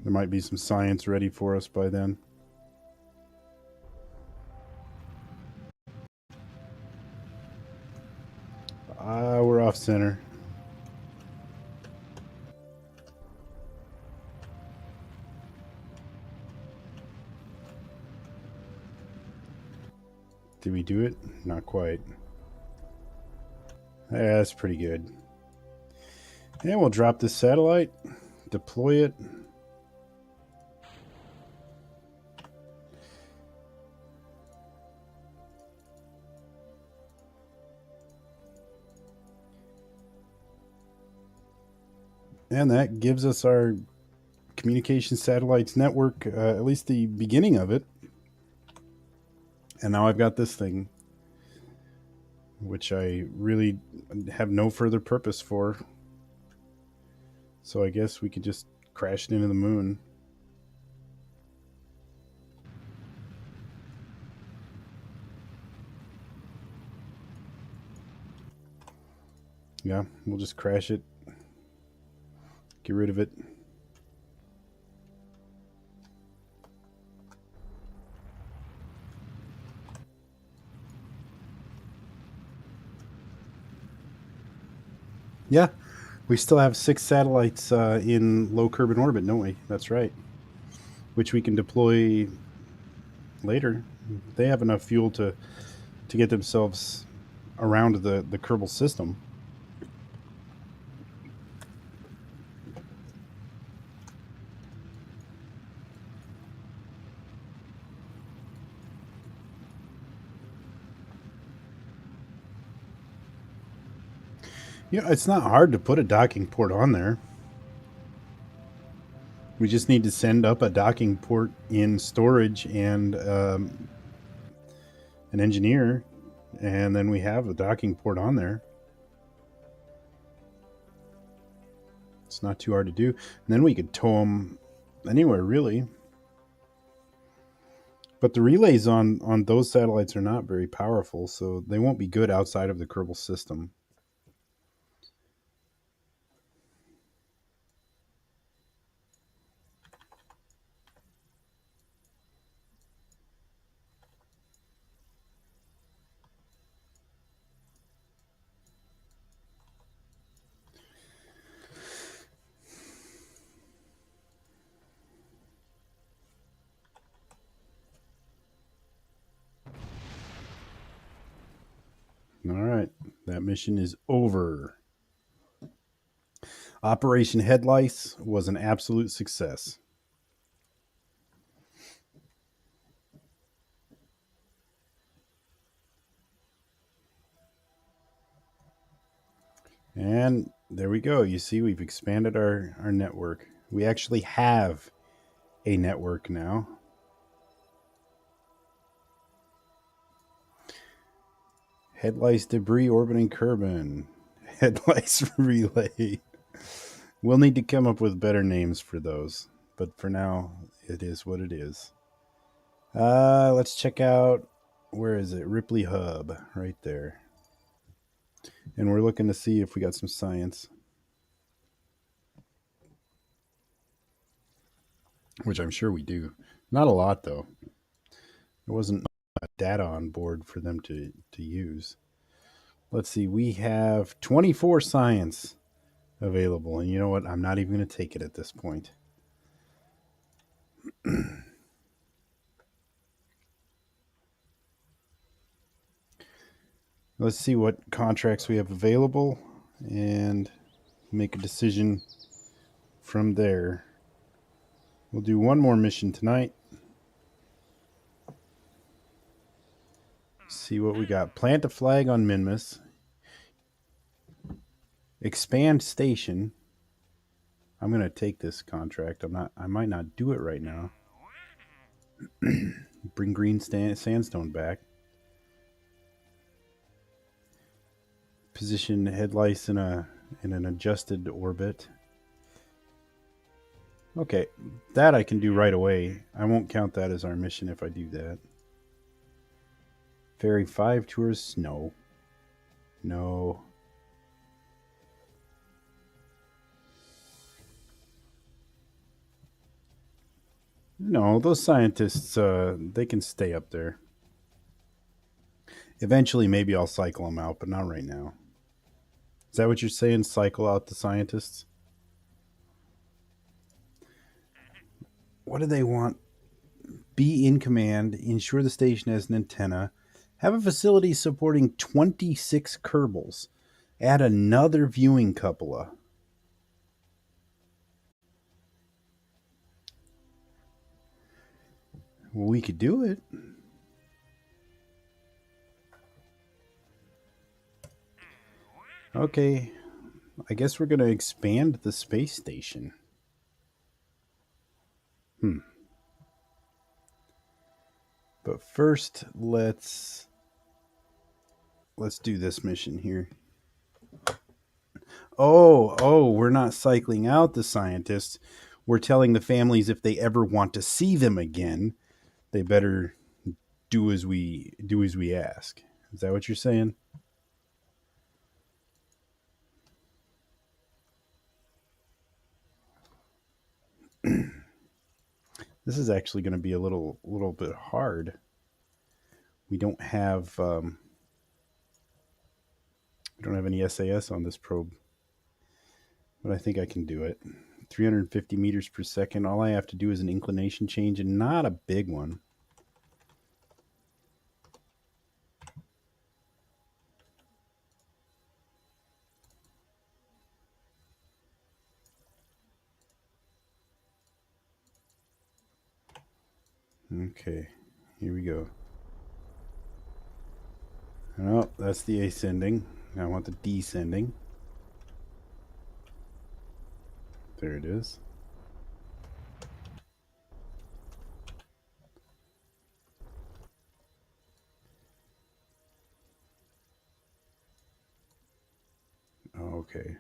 [SPEAKER 1] There might be some science ready for us by then. We're off center. Did we do it? Not quite. Yeah, that's pretty good. And we'll drop this satellite, deploy it. And that gives us our communication satellites network, at least the beginning of it. And now I've got this thing, which I really have no further purpose for. So I guess we could just crash it into the moon. Yeah, we'll just crash it. Get rid of it. Yeah, we still have 6 satellites in low Kerbin orbit, don't we? That's right. Which we can deploy later. They have enough fuel to get themselves around the Kerbal system. You know, it's not hard to put a docking port on there. We just need to send up a docking port in storage and an engineer, and then we have a docking port on there. It's not too hard to do. And then we could tow them anywhere, really. But the relays on those satellites are not very powerful, so they won't be good outside of the Kerbal system. right, that mission is over. Operation Head Lice was an absolute success. And there we go. You see, we've expanded our network. We actually have a network now. Head lice debris orbiting Kerbin. Head lice relay. We'll need to come up with better names for those. But for now, it is what it is. Let's check out, where is it? Ripley Hub, right there. And we're looking to see if we got some science. Which I'm sure we do. Not a lot, though. There wasn't data on board for them to use. Let's see. We have 24 science available. And you know what? I'm not even going to take it at this point. Let's see what contracts we have available and make a decision from there. We'll do one more mission tonight. See what we got. Plant a flag on Minmus. Expand station. I'm going to take this contract. I might not do it right now. Bring green sandstone back. Position head lice in an adjusted orbit. Okay, that I can do right away. I won't count that as our mission if I do that. Ferry 5 tours? No. No. No, those scientists, they can stay up there. Eventually, maybe I'll cycle them out, but not right now. Is that what you're saying? Cycle out the scientists? What do they want? Be in command, ensure the station has an antenna, have a facility supporting 26 Kerbals, add another viewing cupola. Well, we could do it. Okay, I guess we're going to expand the space station. But first, let's do this mission here. Oh, we're not cycling out the scientists. We're telling the families if they ever want to see them again, they better do as we ask. Is that what you're saying? This is actually going to be a little bit hard. We don't have any SAS on this probe, but I think I can do it. 350 meters per second. All I have to do is an inclination change, and not a big one. Okay, here we go. Oh, that's the ascending. Now I want the descending. There it is. Okay.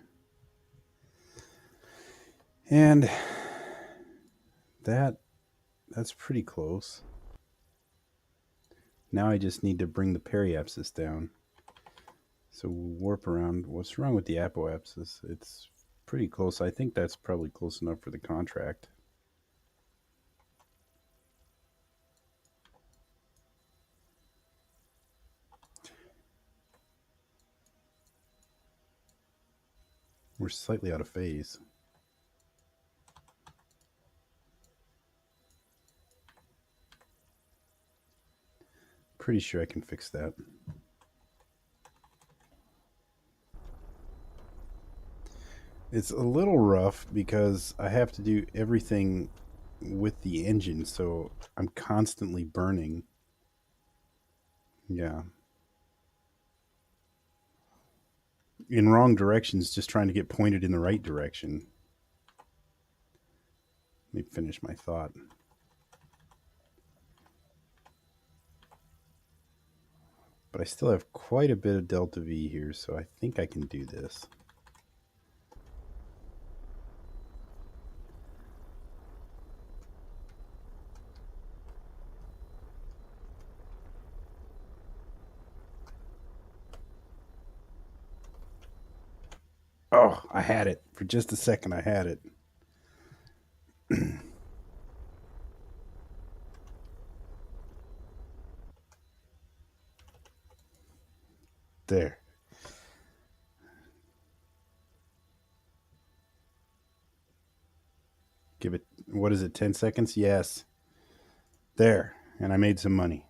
[SPEAKER 1] And that's pretty close. Now I just need to bring the periapsis down. So we'll warp around. What's wrong with the apoapsis? It's pretty close. I think that's probably close enough for the contract. We're slightly out of phase. Pretty sure I can fix that. It's a little rough because I have to do everything with the engine, so I'm constantly burning. Yeah. In wrong directions, just trying to get pointed in the right direction. Let me finish my thought. But I still have quite a bit of delta V here, so I think I can do this. Oh, I had it. For just a second, I had it. There. Give it, what is it, 10 seconds? Yes. There. And I made some money.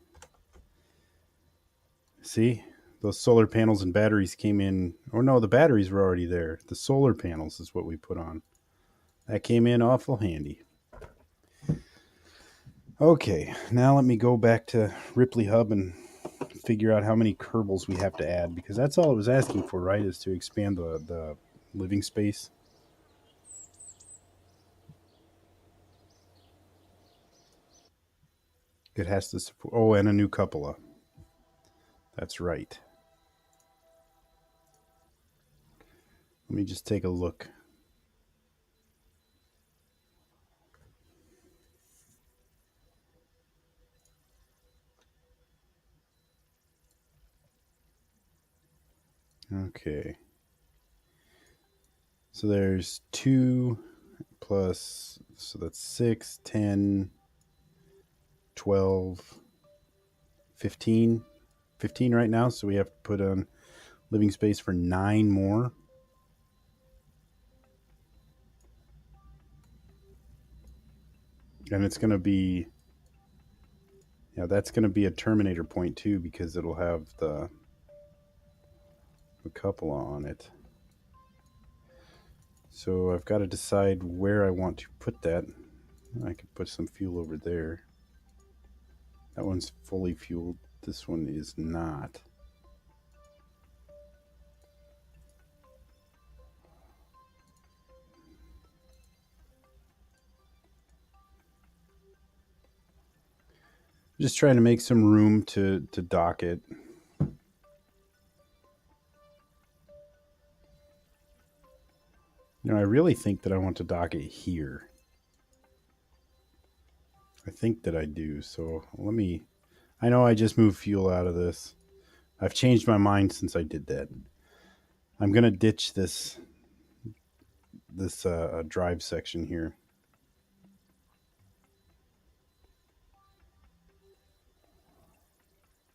[SPEAKER 1] See? Those solar panels and batteries came in. Or no, the batteries were already there. The solar panels is what we put on. That came in awful handy. Okay, now let me go back to Ripley Hub and figure out how many Kerbals we have to add, because that's all it was asking for, right? Is to expand the living space. It has to support. Oh, and a new cupola. That's right. Let me just take a look. Okay. So there's 2 plus, so that's 6, 10, 12, 15. 15 right now, so we have to put on living space for 9 more. And it's going to be, yeah, that's going to be a terminator point too, because it'll have the cupola on it. So I've got to decide where I want to put that. I could put some fuel over there. That one's fully fueled. This one is not. Just trying to make some room to dock it. You know, I really think that I want to dock it here. I think that I do. So let me. I know I just moved fuel out of this. I've changed my mind since I did that. I'm gonna ditch this drive section here.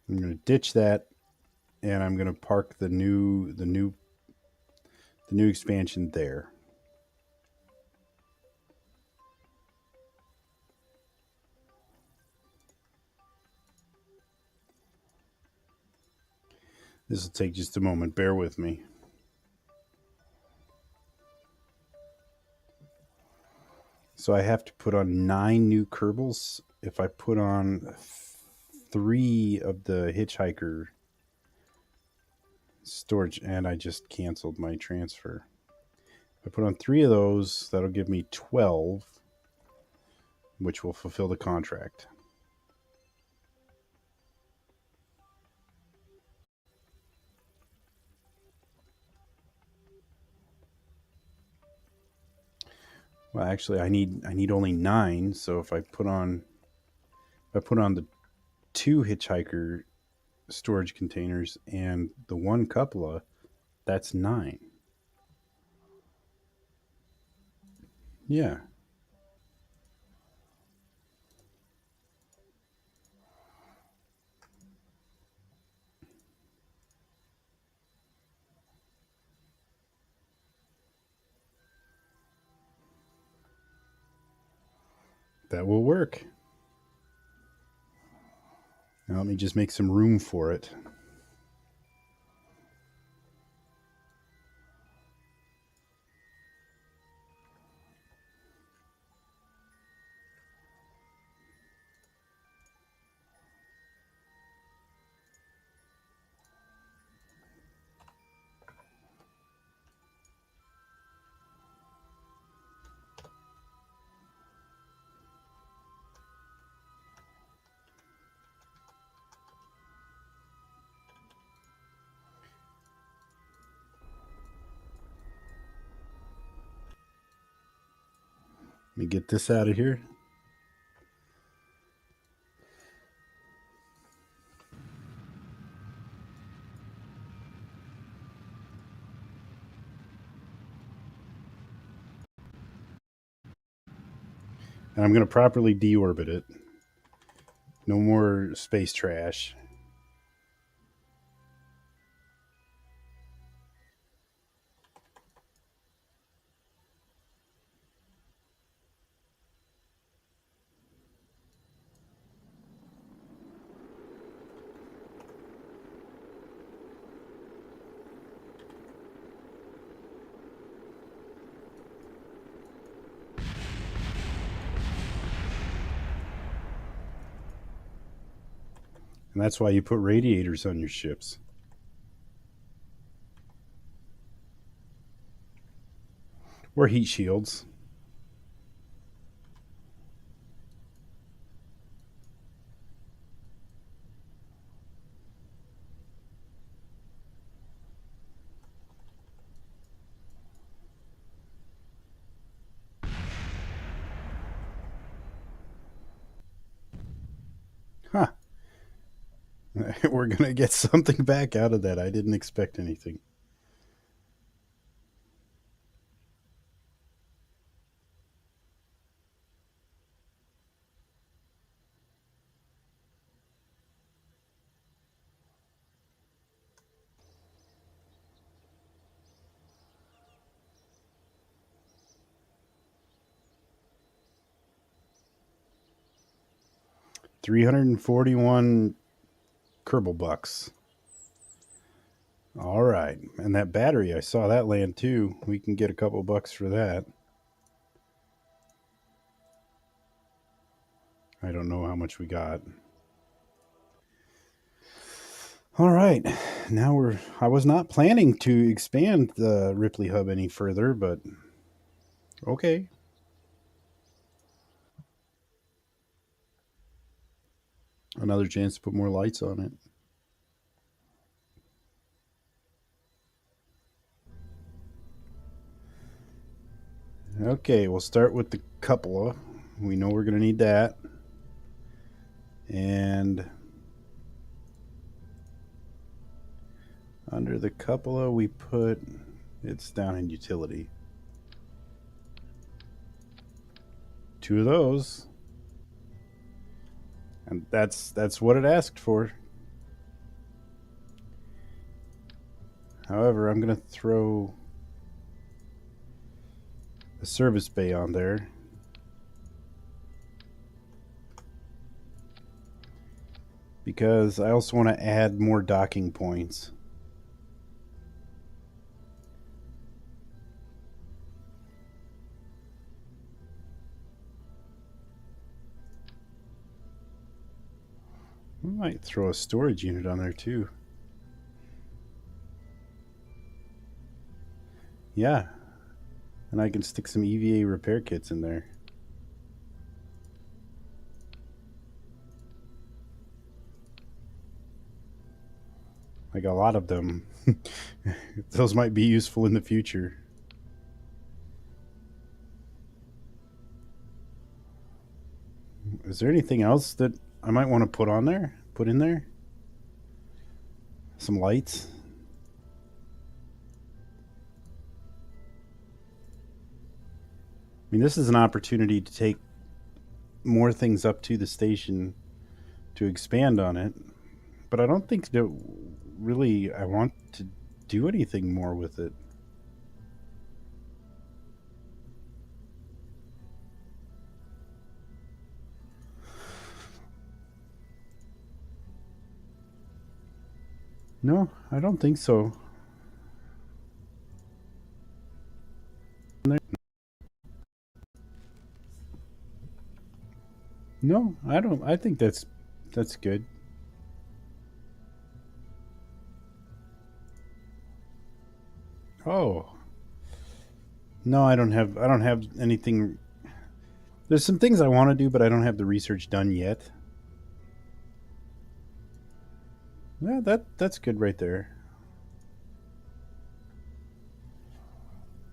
[SPEAKER 1] I'm gonna ditch that, and I'm gonna park the new expansion there. This will take just a moment. Bear with me. So I have to put on 9 new Kerbals. If I put on 3 of the Hitchhiker storage, and I just canceled my transfer. If I put on 3 of those, that'll give me 12, which will fulfill the contract. Well, actually, I need only 9. So if I put on the 2 Hitchhiker storage containers and the 1 cupola, that's 9. Yeah. That will work. Now let me just make some room for it. Let me get this out of here. And I'm going to properly deorbit it. No more space trash. And that's why you put radiators on your ships. Or heat shields. Huh. We're going to get something back out of that. I didn't expect anything. $341 Kerbal bucks. All right. And that battery, I saw that land too. We can get a couple bucks for that. I don't know how much we got. All right. Now I was not planning to expand the Ripley hub any further, but okay. Another chance to put more lights on it. Okay, we'll start with the cupola. We know we're going to need that. And under the cupola, we put, it's down in utility. 2 of those. And that's what it asked for. However, I'm going to throw a service bay on there. Because I also want to add more docking points. I might throw a storage unit on there too. Yeah. And I can stick some EVA repair kits in there. I got a lot of them. Those might be useful in the future. Is there anything else that I might want to put on there? Put in there? Some lights? I mean, this is an opportunity to take more things up to the station to expand on it. But I don't think that really I want to do anything more with it. No, I don't think so. No, I don't. I think that's good. Oh. No, I don't have anything. There's some things I want to do, but I don't have the research done yet. Yeah, that's good right there.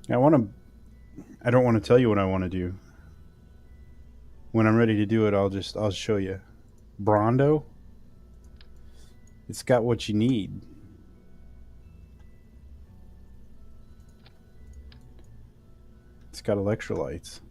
[SPEAKER 1] I don't want to tell you what I want to do. when I'm ready to do it, I'll show you. Brondo. It's got what you need. It's got electrolytes.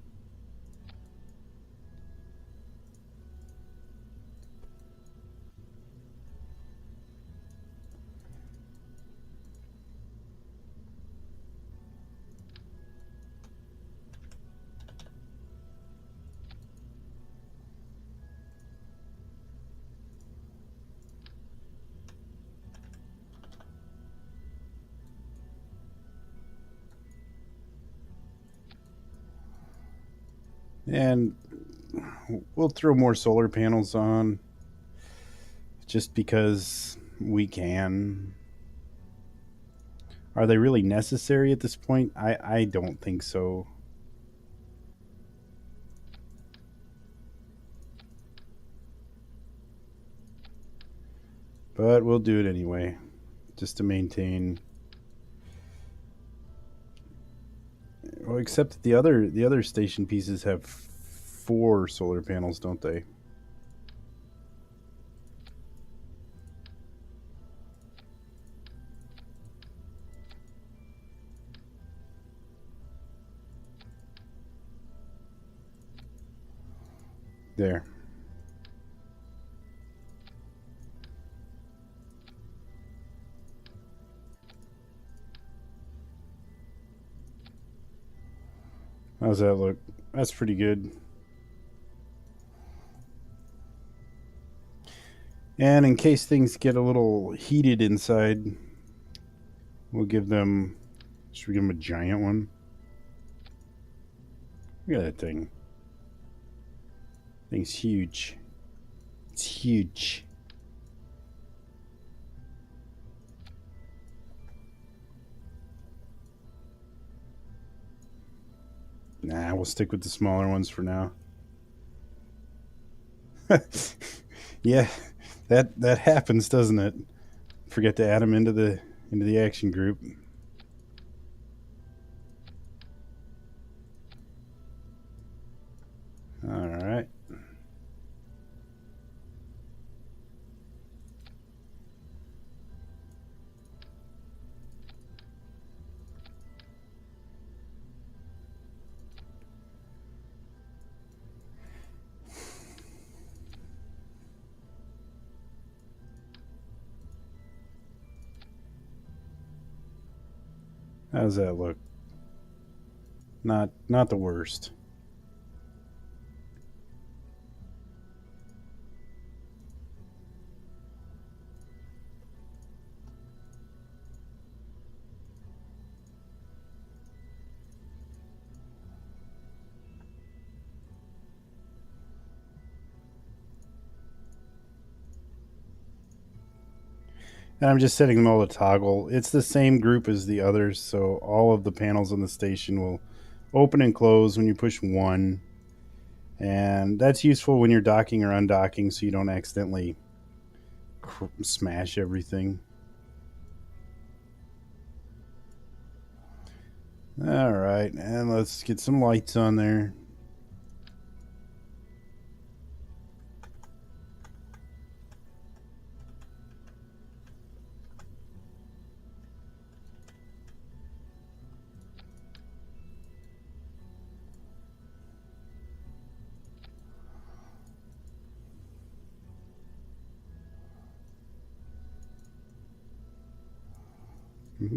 [SPEAKER 1] And we'll throw more solar panels on just because we can. Are they really necessary at this point? I don't think so. But we'll do it anyway, just to maintain. Well, except that the other station pieces have 4 solar panels, don't they? There. How's that look? That's pretty good. And in case things get a little heated inside, we'll give them. Should we give them a giant one? Look at that thing. Thing's huge. It's huge. Nah, we'll stick with the smaller ones for now. Yeah, that happens, doesn't it? Forget to add them into the action group. All right. How's that look? Not the worst. And I'm just setting them all to toggle. It's the same group as the others, so all of the panels on the station will open and close when you push 1. And that's useful when you're docking or undocking so you don't accidentally smash everything. All right, and let's get some lights on there.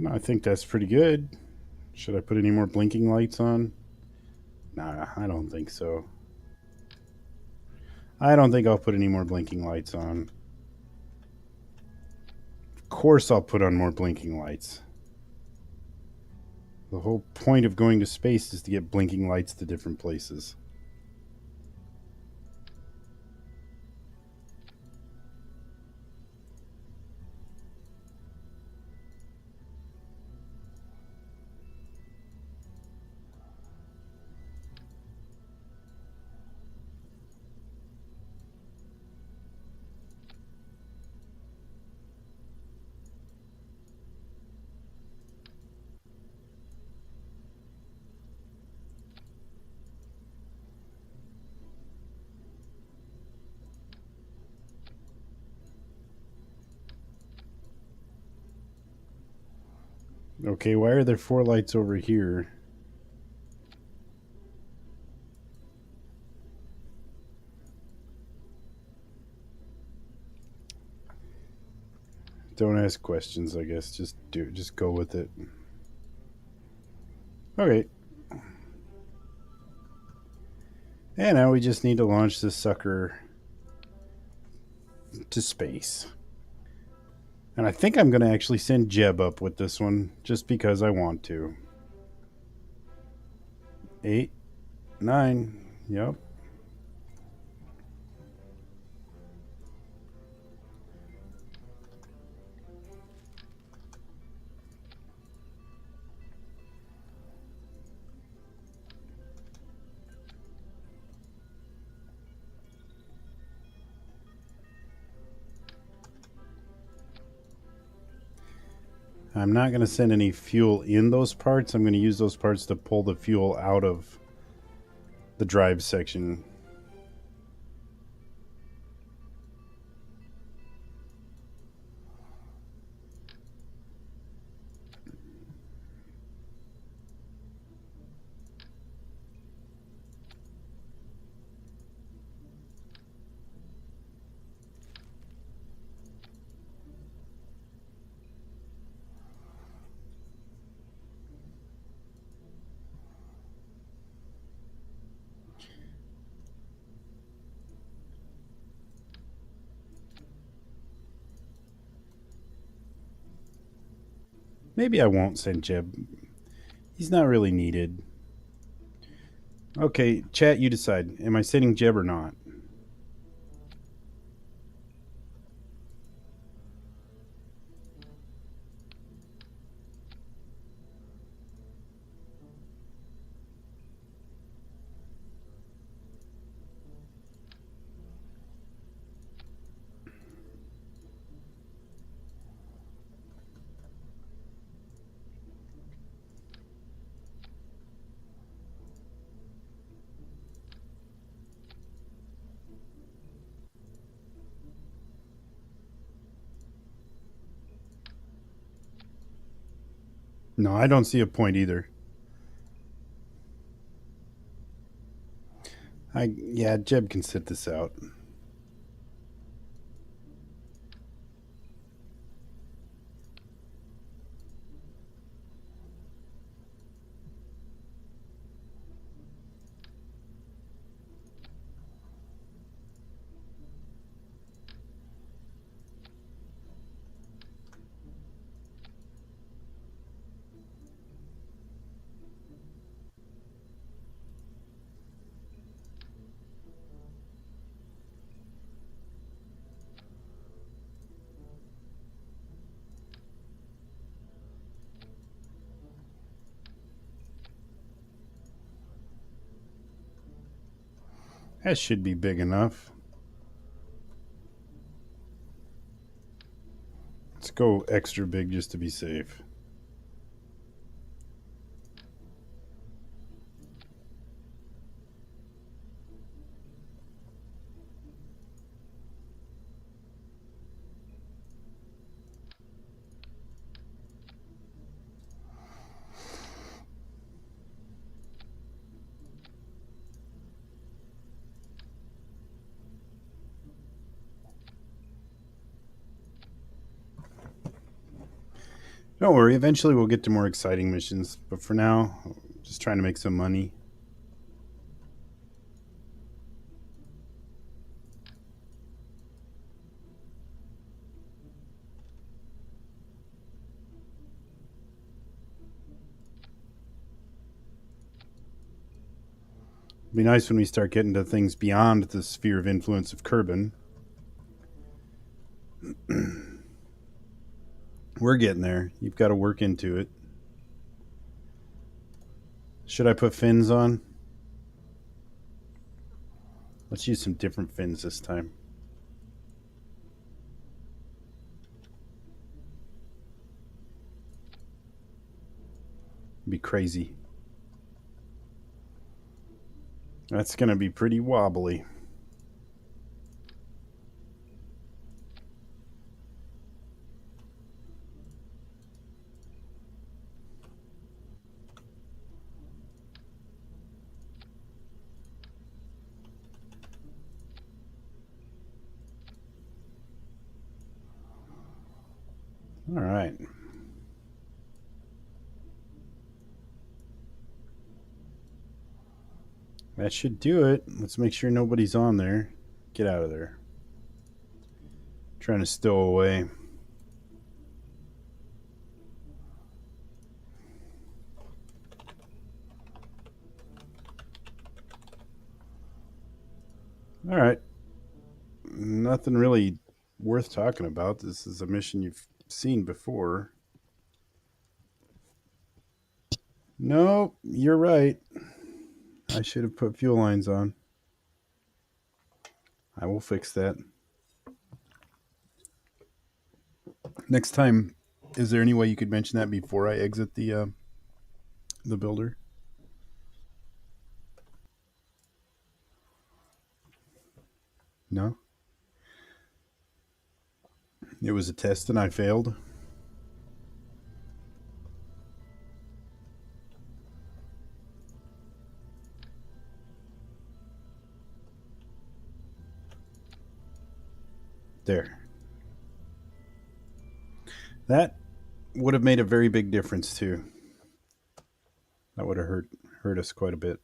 [SPEAKER 1] I think that's pretty good. Should I put any more blinking lights on? Nah, I don't think so. I don't think I'll put any more blinking lights on. Of course I'll put on more blinking lights. The whole point of going to space is to get blinking lights to different places. Okay, why are there 4 lights over here? Don't ask questions, I guess. Just go with it. Okay. And now we just need to launch this sucker to space. And I think I'm going to actually send Jeb up with this one, just because I want to. 8, 9, yep. I'm not going to send any fuel in those parts. I'm going to use those parts to pull the fuel out of the drive section. Maybe I won't send Jeb. He's not really needed. Okay, chat, you decide. Am I sending Jeb or not? No, I don't see a point either. Yeah, Jeb can sit this out. That should be big enough. Let's go extra big just to be safe. Don't worry, eventually we'll get to more exciting missions, but for now, just trying to make some money. It'd be nice when we start getting to things beyond the sphere of influence of Kerbin. We're getting there. You've got to work into it. Should I put fins on? Let's use some different fins this time. Be crazy. That's going to be pretty wobbly. All right. That should do it. Let's make sure nobody's on there. Get out of there. Trying to stow away. All right. Nothing really worth talking about. This is a mission you've seen before. No, you're right. I should have put fuel lines on. I will fix that. Next time, is there any way you could mention that before I exit the builder? No? It was a test and I failed. There. That would have made a very big difference too. That would have hurt us quite a bit.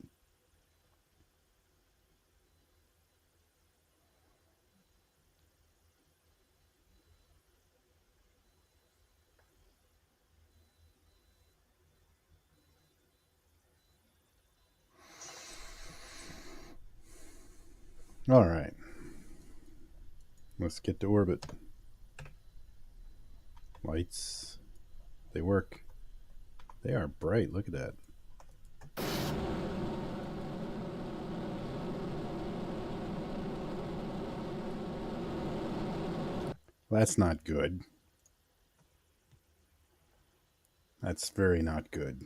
[SPEAKER 1] All right. Let's get to orbit. Lights. They work. They are bright. Look at that. That's not good. That's very not good.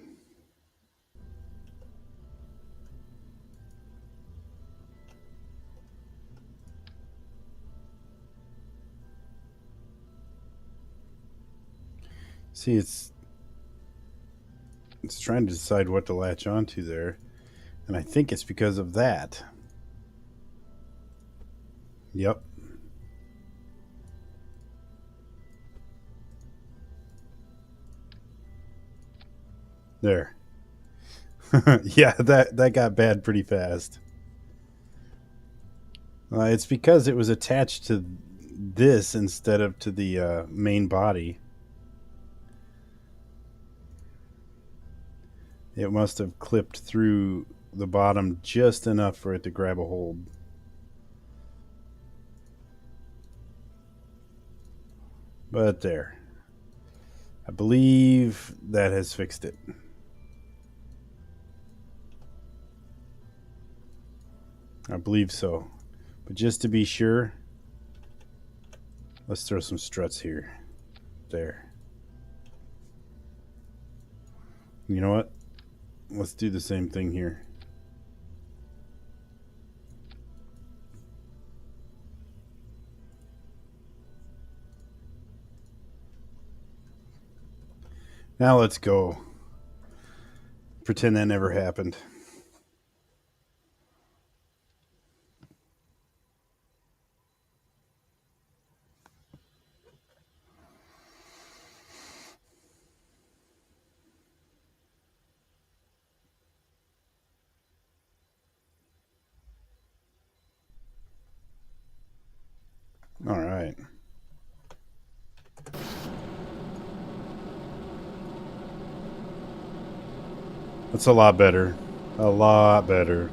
[SPEAKER 1] See, it's trying to decide what to latch onto there, and I think it's because of that. Yep. There. Yeah, that got bad pretty fast. It's because it was attached to this instead of to the main body. It must have clipped through the bottom just enough for it to grab a hold. But there. I believe that has fixed it. I believe so. But just to be sure, let's throw some struts here. There. You know what? Let's do the same thing here. Now let's go. Pretend that never happened. All right. That's a lot better. A lot better.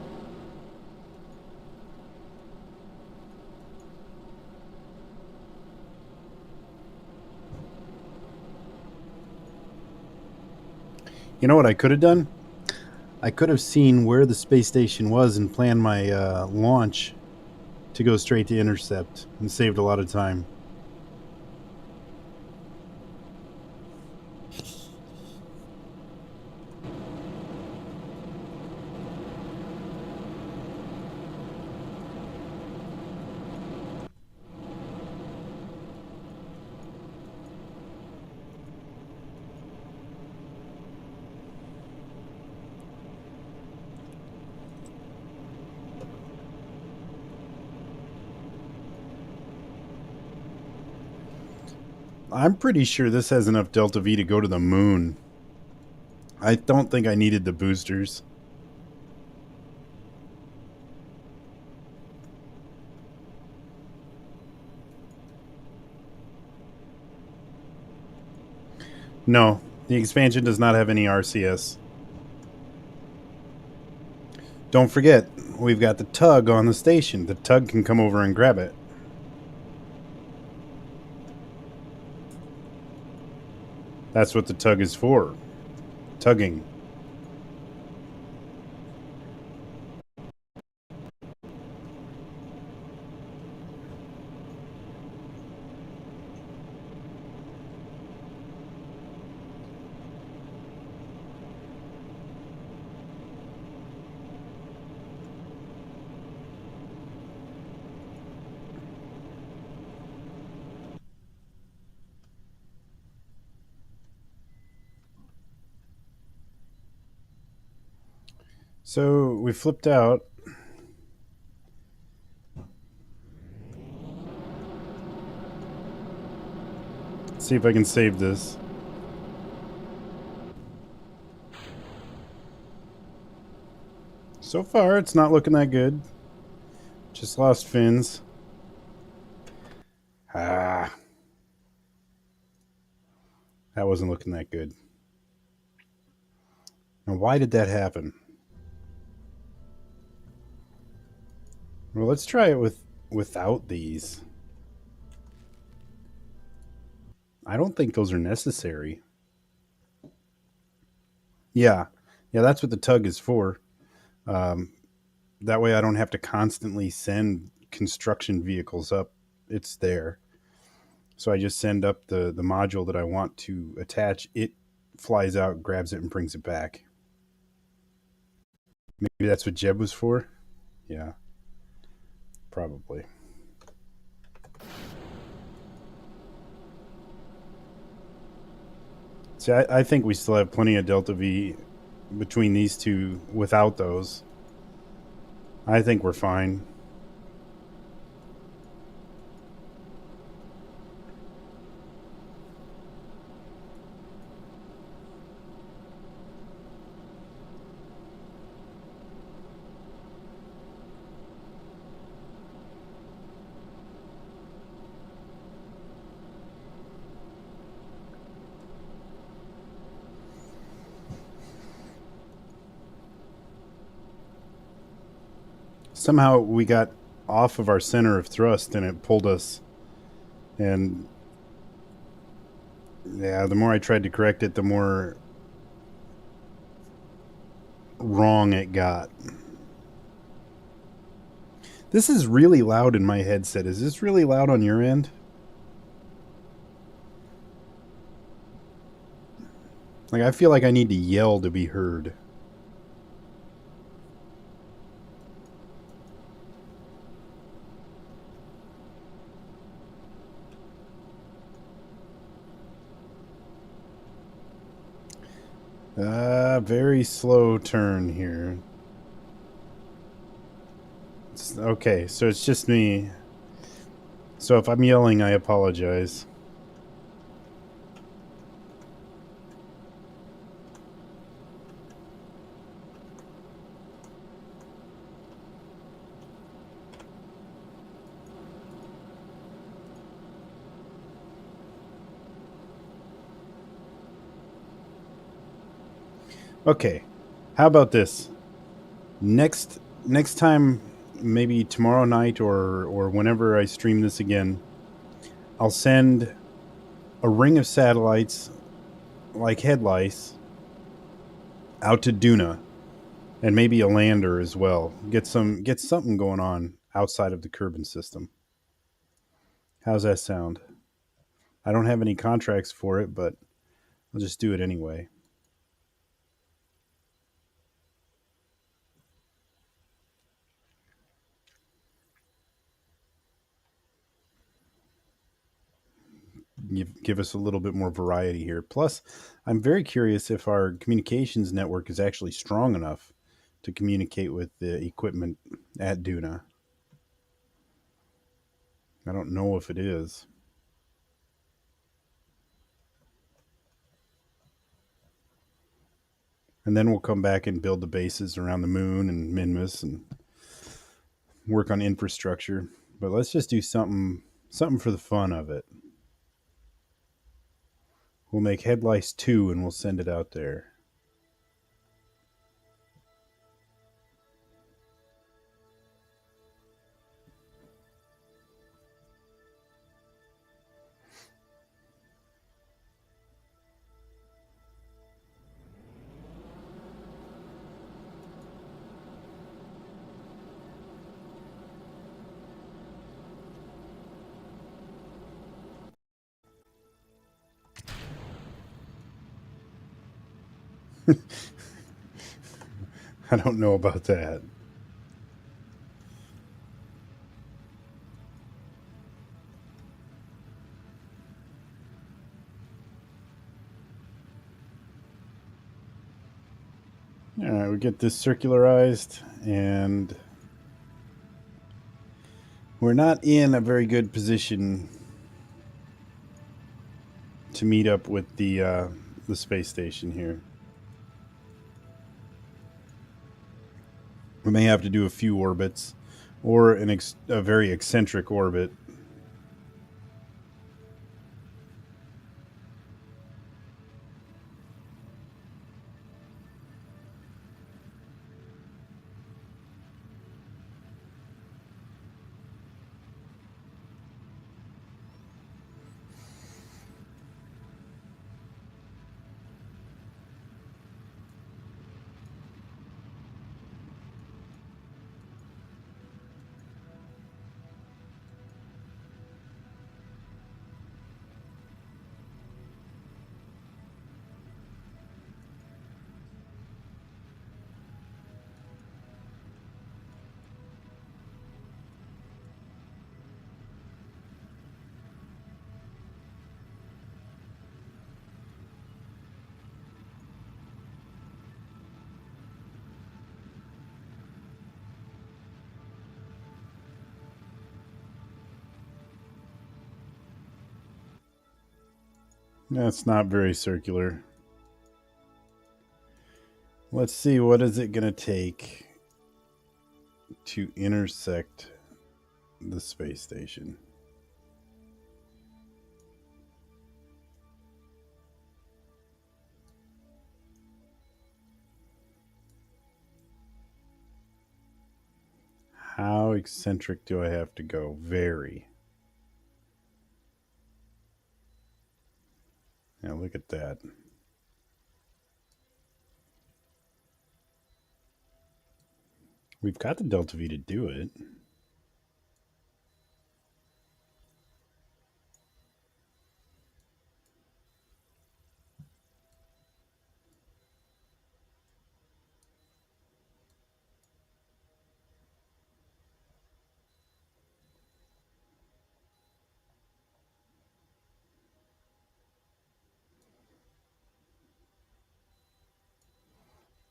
[SPEAKER 1] You know what I could have done? I could have seen where the space station was and planned my launch to go straight to intercept and saved a lot of time. I'm pretty sure this has enough Delta V to go to the moon. I don't think I needed the boosters. No, the expansion does not have any RCS. Don't forget, we've got the tug on the station. The tug can come over and grab it. That's what the tug is for. Tugging. So we flipped out. Let's see if I can save this. So far, it's not looking that good. Just lost fins. Ah. That wasn't looking that good. Now, why did that happen? Well, let's try it without these. I don't think those are necessary. Yeah. Yeah, that's what the tug is for. Um, that way I don't have to constantly send construction vehicles up. It's there. So I just send up the module that I want to attach. It flies out, grabs it, and brings it back. Maybe that's what Jeb was for? Yeah, probably. See, I think we still have plenty of Delta V between these two without those. I think we're fine. Somehow we got off of our center of thrust and it pulled us. And yeah, the more I tried to correct it, the more wrong it got. This is really loud in my headset. Is this really loud on your end? Like, I feel like I need to yell to be heard. Very slow turn here. Okay, so it's just me. So if I'm yelling, I apologize. Okay, how about this? Next time, maybe tomorrow night or whenever I stream this again, I'll send a ring of satellites like headlights out to Duna and maybe a lander as well. Get something going on outside of the Kerbin system. How's that sound? I don't have any contracts for it, but I'll just do it anyway. Give us a little bit more variety here. Plus, I'm very curious if our communications network is actually strong enough to communicate with the equipment at Duna. I don't know if it is. And then we'll come back and build the bases around the moon and Minmus and work on infrastructure. But let's just do something for the fun of it. We'll make Headlice 2 and we'll send it out there. I don't know about that. All right, we get this circularized, and we're not in a very good position to meet up with the space station here. We may have to do a few orbits, or a very eccentric orbit. That's not very circular. Let's see, what is it going to take to intersect the space station? How eccentric do I have to go? Very. Now look at that. We've got the delta V to do it.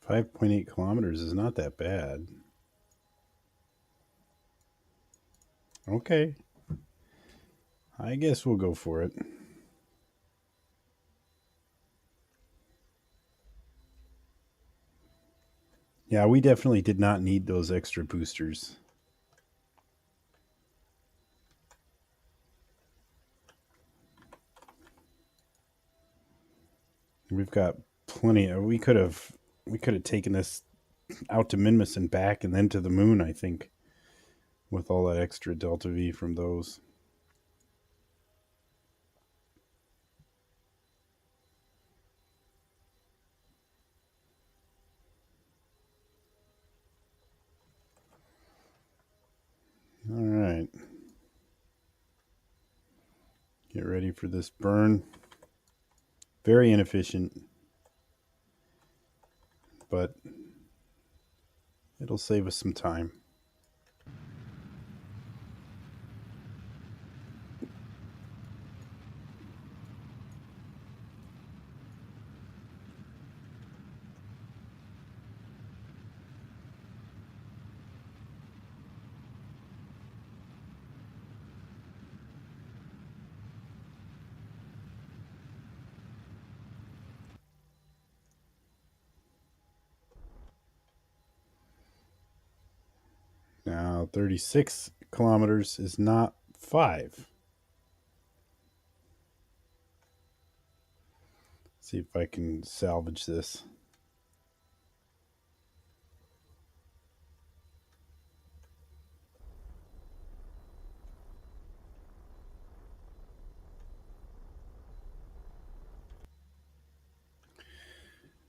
[SPEAKER 1] .8 kilometers is not that bad. Okay. I guess we'll go for it. Yeah, we definitely did not need those extra boosters. We've got plenty. We could have taken this out to Minmus and back, and then to the moon, I think, with all that extra delta V from those. All right. Get ready for this burn. Very inefficient, but it'll save us some time. Now, 36 kilometers is not 5. See if I can salvage this.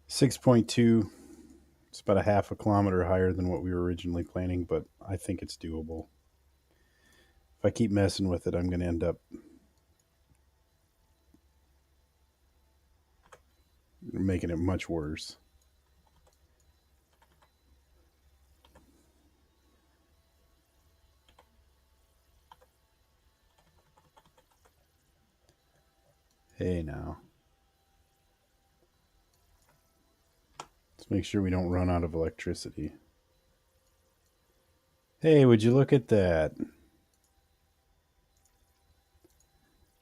[SPEAKER 1] $6.2. It's about a half a kilometer higher than what we were originally planning, but I think it's doable. If I keep messing with it, I'm going to end up making it much worse. Hey, now. Let's make sure we don't run out of electricity. Hey, would you look at that?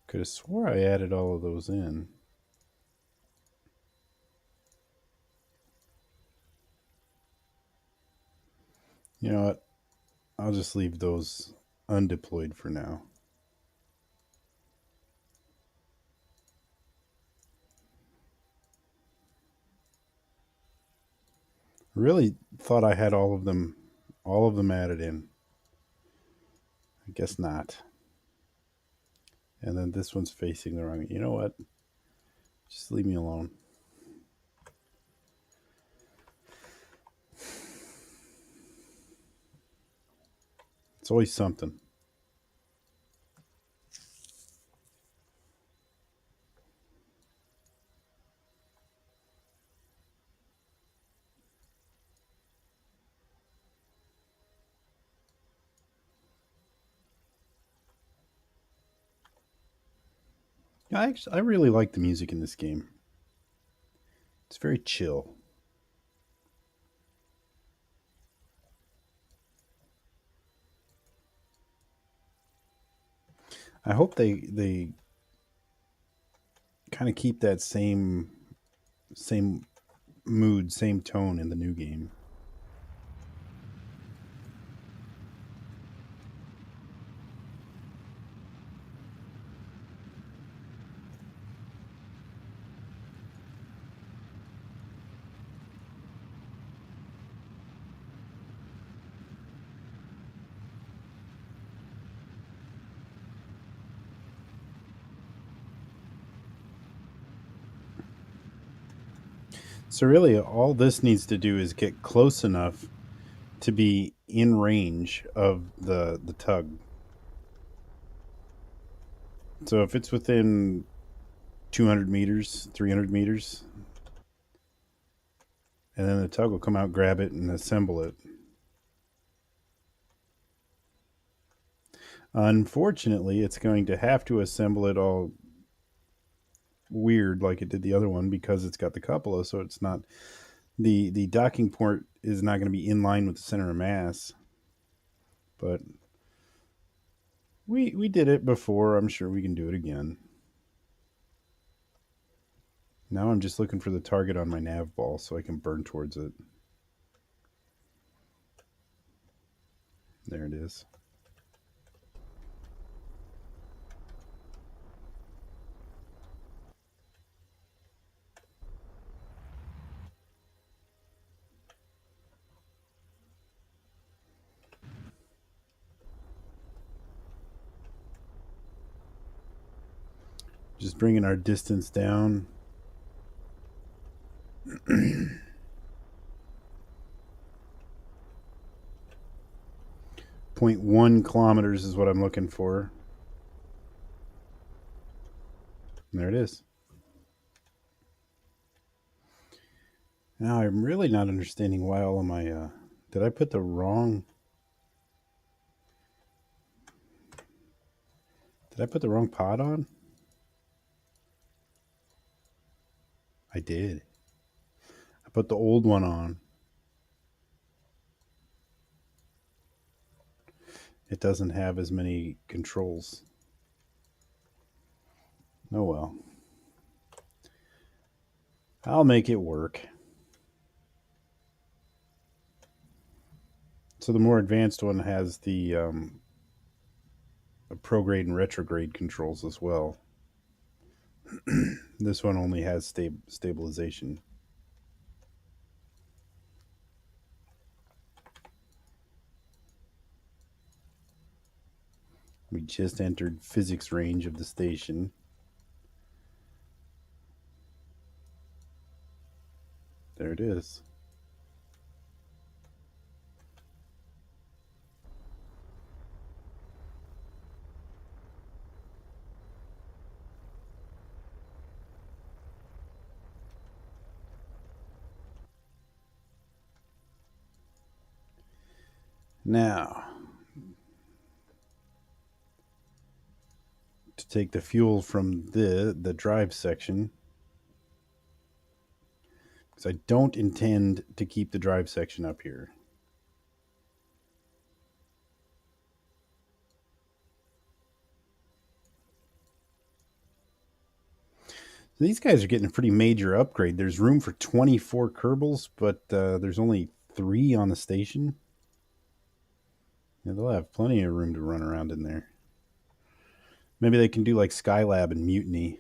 [SPEAKER 1] Could have swore I added all of those in. You know what? I'll just leave those undeployed for now. Really thought I had all of them added in. I guess not. And then this one's facing the wrong. You know what? Just leave me alone. It's always something. I really like the music in this game. It's very chill. I hope they kind of keep that same mood, same tone in the new game. So really all this needs to do is get close enough to be in range of the tug. So if it's within 200 meters, 300 meters, and then the tug will come out, grab it, and assemble it. Unfortunately, it's going to have to assemble it all weird like it did the other one because it's got the cupola, so it's not the docking port is not going to be in line with the center of mass. But we did it before. I'm sure we can do it again. Now I'm just looking for the target on my nav ball so I can burn towards it. There it is. Just bringing our distance down. 0.1 kilometers is what I'm looking for. And there it is. Now I'm really not understanding why all of my did I put the wrong pod on? I did. I put the old one on. It doesn't have as many controls. Oh well. I'll make it work. So the more advanced one has the prograde and retrograde controls as well. This one only has stabilization. We just entered physics range of the station. There it is. Now, to take the fuel from the drive section, because I don't intend to keep the drive section up here. So these guys are getting a pretty major upgrade. There's room for 24 Kerbals, but there's only 3 on the station. Yeah, they'll have plenty of room to run around in there. Maybe they can do like Skylab and Mutiny.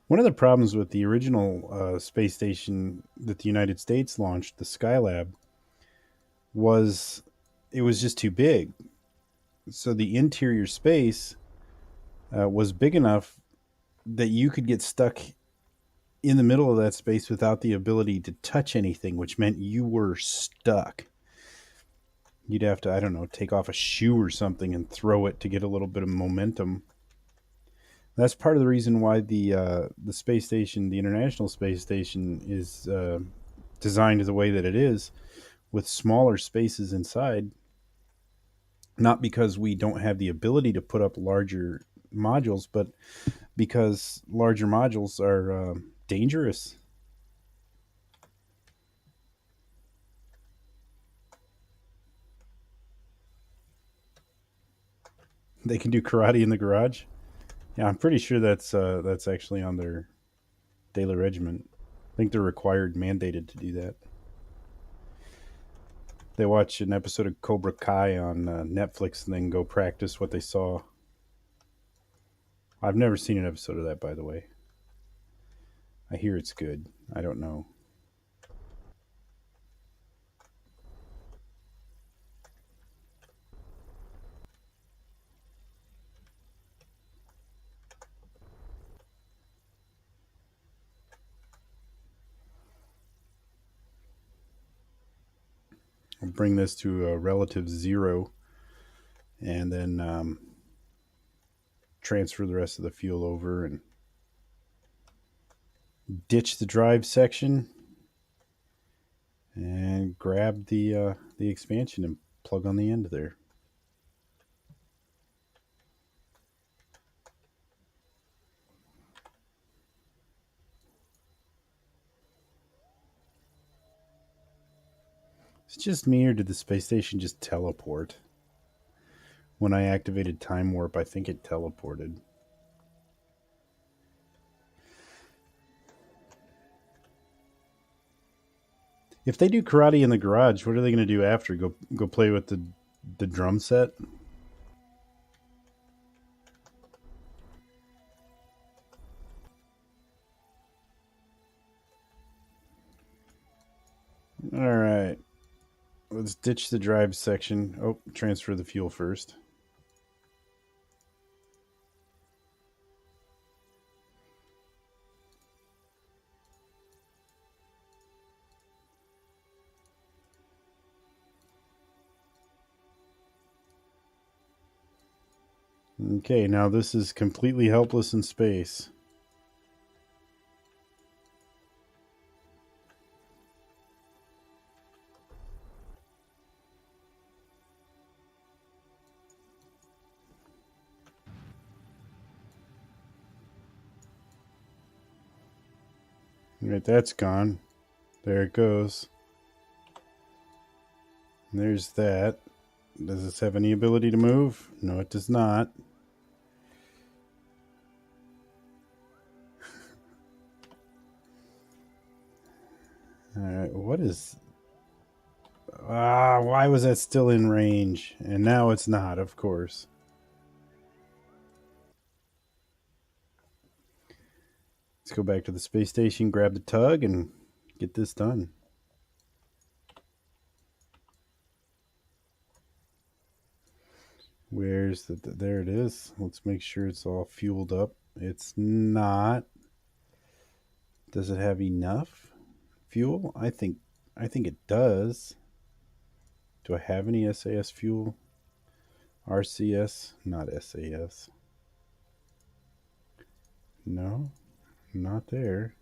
[SPEAKER 1] One of the problems with the original space station that the United States launched, the Skylab, was it was just too big. So the interior space was big enough that you could get stuck in the middle of that space without the ability to touch anything, which meant you were stuck. You'd have to, I don't know, take off a shoe or something and throw it to get a little bit of momentum. That's part of the reason why the space station, the International Space Station, is designed the way that it is, with smaller spaces inside. Not because we don't have the ability to put up larger modules, but because larger modules are dangerous. They can do karate in the garage. Yeah, I'm pretty sure that's actually on their daily regiment. I think they're required, mandated to do that. They watch an episode of Cobra Kai on Netflix and then go practice what they saw. I've never seen an episode of that, by the way. I hear it's good. I don't know. I'll bring this to a relative 0 and then transfer the rest of the fuel over and ditch the drive section and grab the expansion and plug on the end there. It's just me, or did the space station just teleport? When I activated time warp, I think it teleported. If they do karate in the garage, what are they going to do after? Go play with the drum set? All right. Let's ditch the drive section. Oh, transfer the fuel first. Okay, now this is completely helpless in space. All right, that's gone. There it goes. And there's that. Does this have any ability to move? No, it does not. Alright, what is... why was that still in range? And now it's not, of course. Let's go back to the space station, grab the tug, and get this done. Where's the... There it is. Let's make sure it's all fueled up. It's not. Does it have enough fuel? I think it does. Do I have any SAS fuel? RCS, not SAS. No, not there.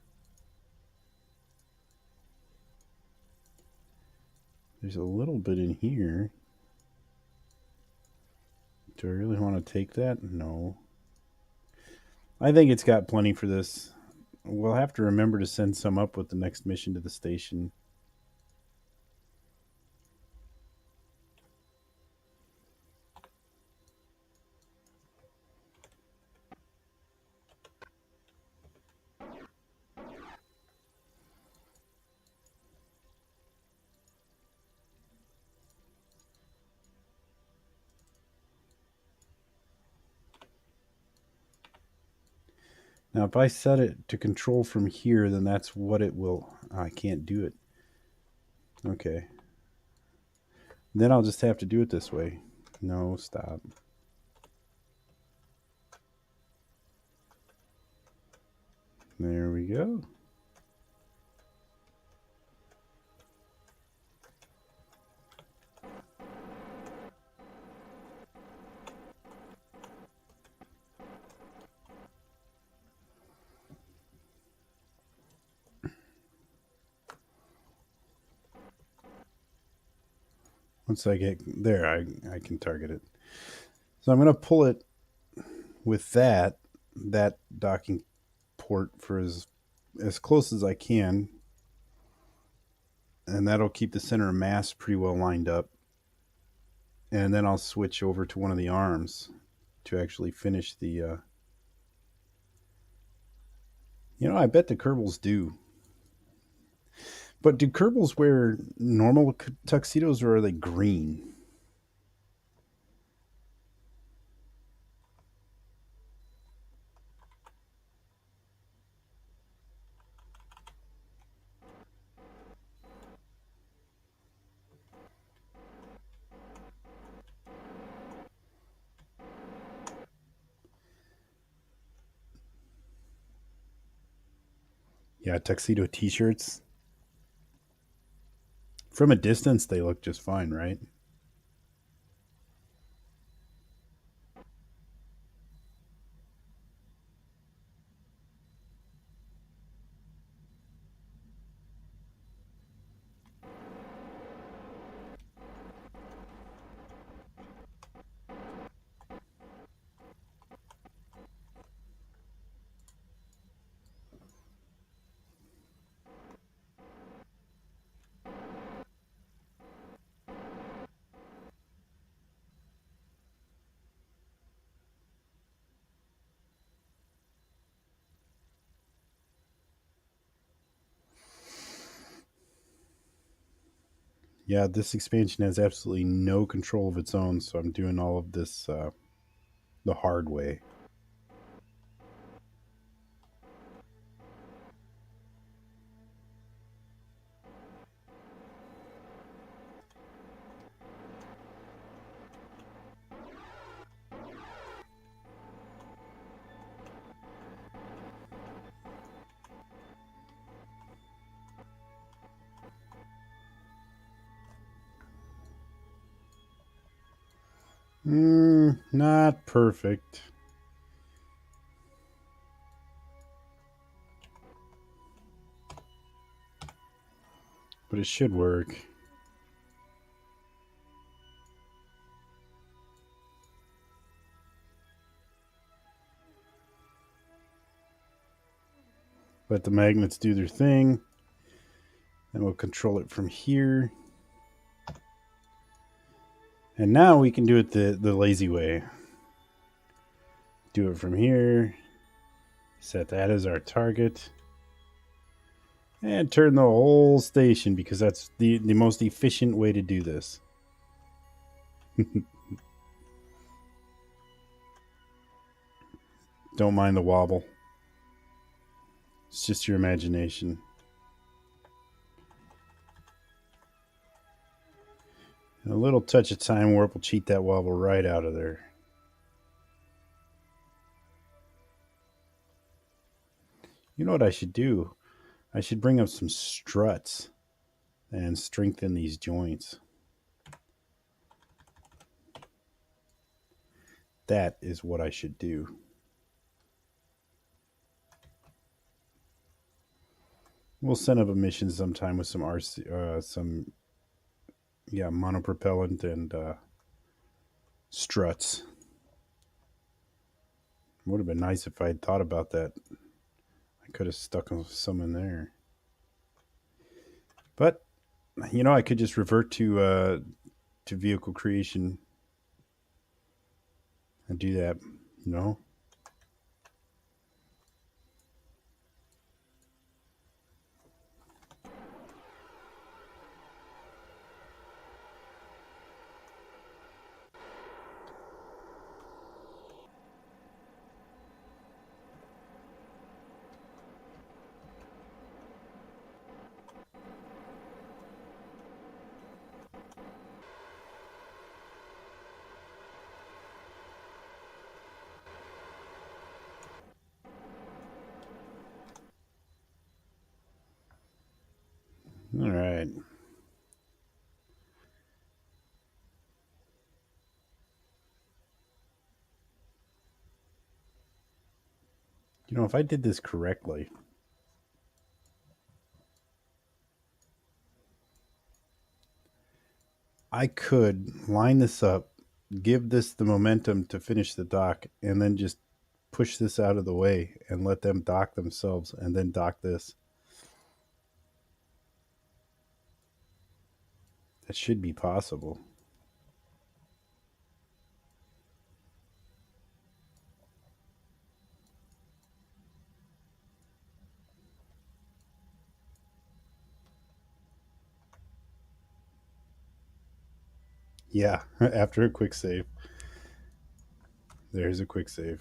[SPEAKER 1] There's a little bit in here. Do I really want to take that? No. I think it's got plenty for this. We'll have to remember to send some up with the next mission to the station. Now, if I set it to control from here, then that's what it will... I can't do it. Okay. Then I'll just have to do it this way. No, stop. There we go. Once I get there, I can target it. So I'm going to pull it with that docking port for as close as I can. And that'll keep the center of mass pretty well lined up. And then I'll switch over to one of the arms to actually finish the... I bet the Kerbals do. But do Kerbals wear normal tuxedos or are they green? Yeah, tuxedo t-shirts. From a distance, they look just fine, right? Yeah, this expansion has absolutely no control of its own, so I'm doing all of this the hard way. Not perfect. But it should work. Let the magnets do their thing. And we'll control it from here. And now we can do it the lazy way. Do it from here. Set that as our target. And turn the whole station because that's the most efficient way to do this. Don't mind the wobble. It's just your imagination. And a little touch of time warp will cheat that wobble right out of there. You know what I should do? I should bring up some struts and strengthen these joints. That is what I should do. We'll send up a mission sometime with some RC, monopropellant and struts. Would have been nice if I had thought about that. I could have stuck some in there. But I could just revert to vehicle creation and do that. No. All right. If I did this correctly, I could line this up, give this the momentum to finish the dock, and then just push this out of the way and let them dock themselves and then dock this. That should be possible. Yeah, after a quick save. There's a quick save.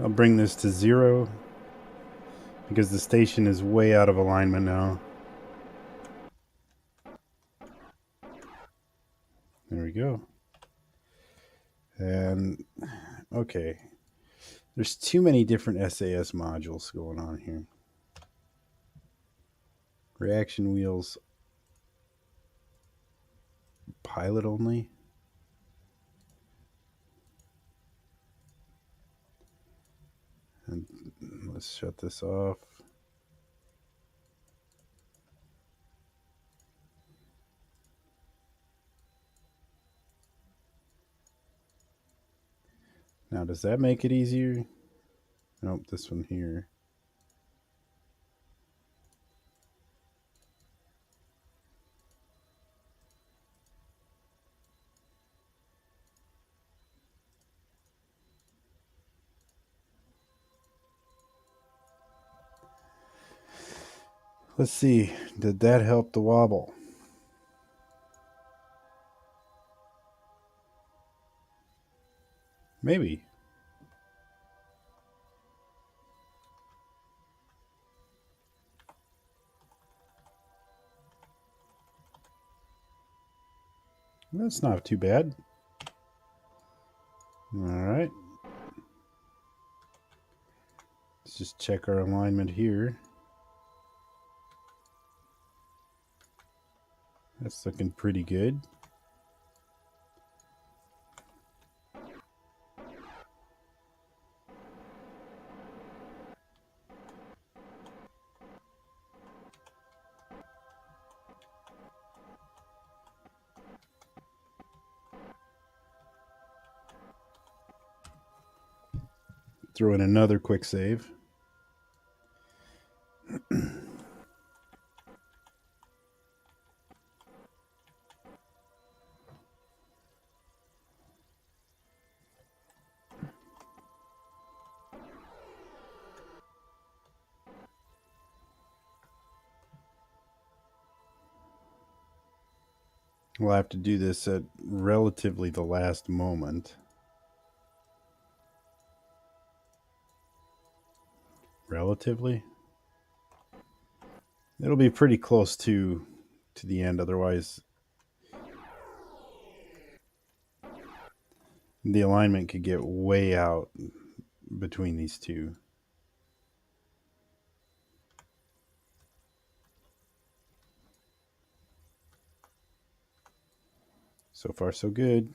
[SPEAKER 1] I'll bring this to 0 because the station is way out of alignment now. There we go. And okay, there's too many different SAS modules going on here. Reaction wheels, pilot only. And let's shut this off. Now, does that make it easier? Nope, this one here. Let's see. Did that help the wobble? Maybe. That's not too bad. All right. Let's just check our alignment here. That's looking pretty good. throw in another quick save. We'll have to do this at relatively the last moment. Relatively? It'll be pretty close to the end, otherwise the alignment could get way out between these two. So far, so good.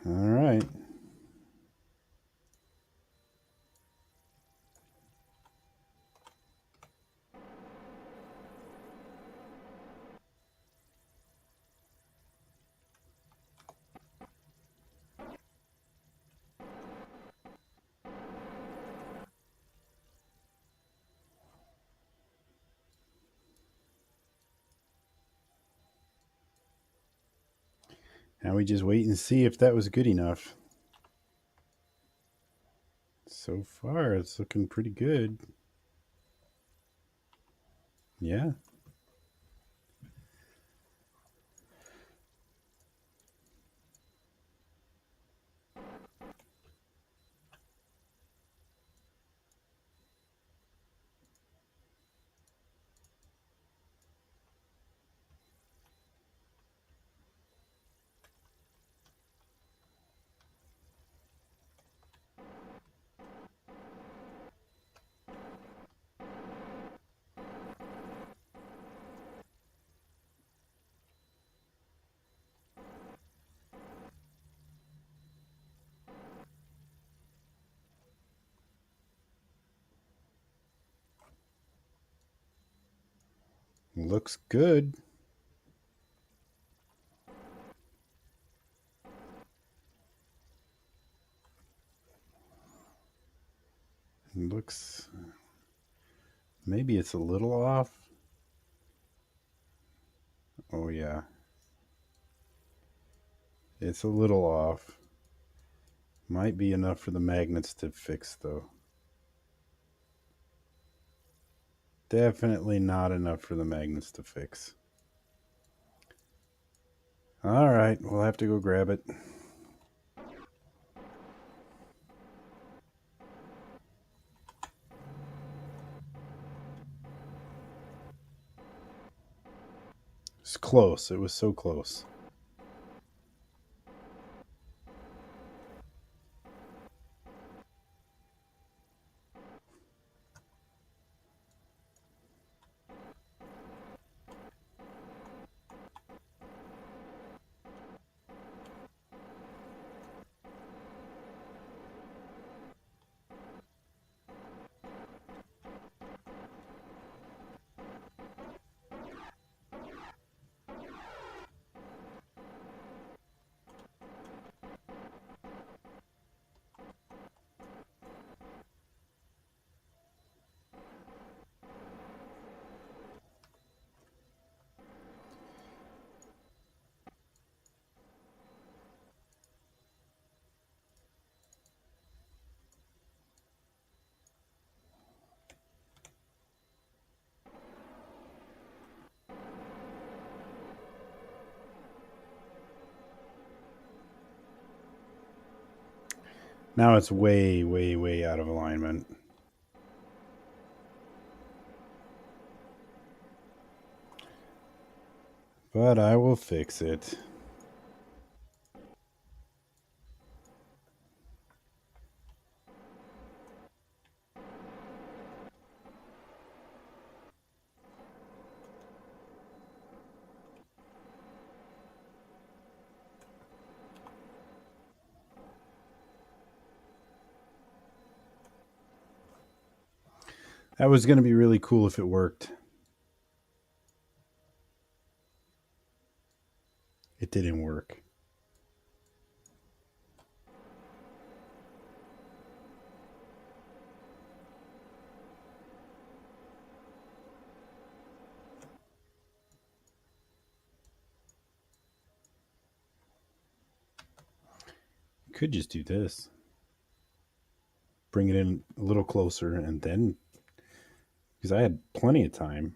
[SPEAKER 1] All right. Now we just wait and see if that was good enough. So far, it's looking pretty good. Yeah. Looks good. Looks, maybe it's a little off. Oh yeah, it's a little off. Might be enough for the magnets to fix though. Definitely not enough for the magnets to fix. All right, we'll have to go grab it. It's close. It was so close. Now it's way, way, way out of alignment. But I will fix it. That was going to be really cool if it worked. It didn't work. Could just do this. Bring it in a little closer and then, because I had plenty of time.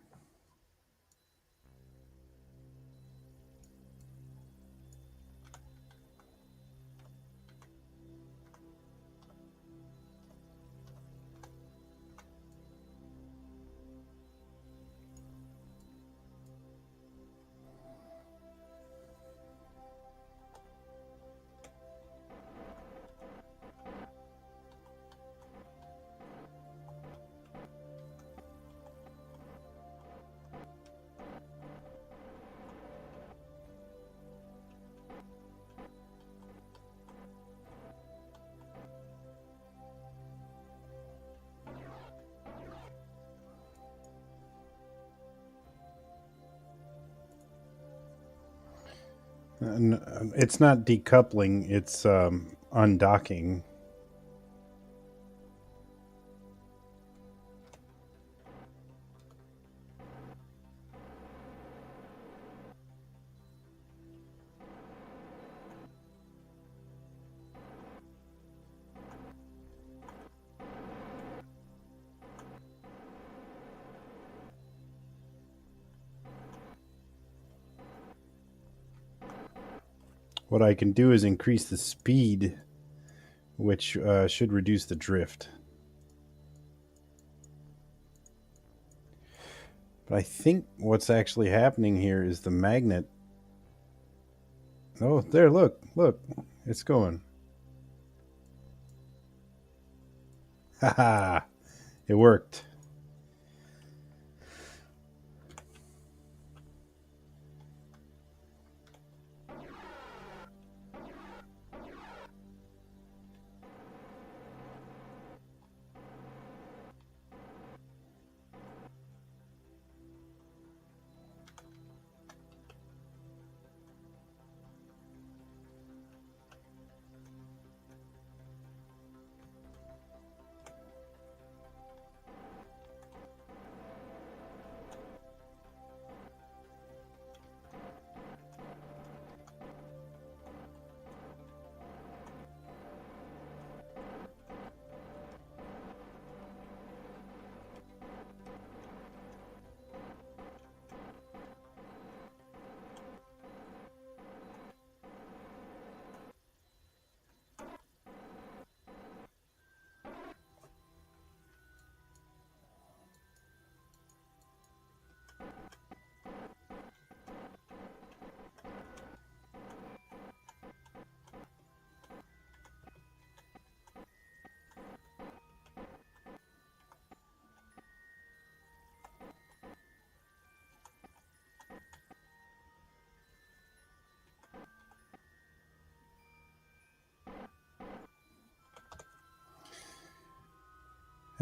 [SPEAKER 1] It's not decoupling, it's undocking. What I can do is increase the speed, which should reduce the drift. But I think what's actually happening here is the magnet. Oh, there, look, it's going. Haha, it worked.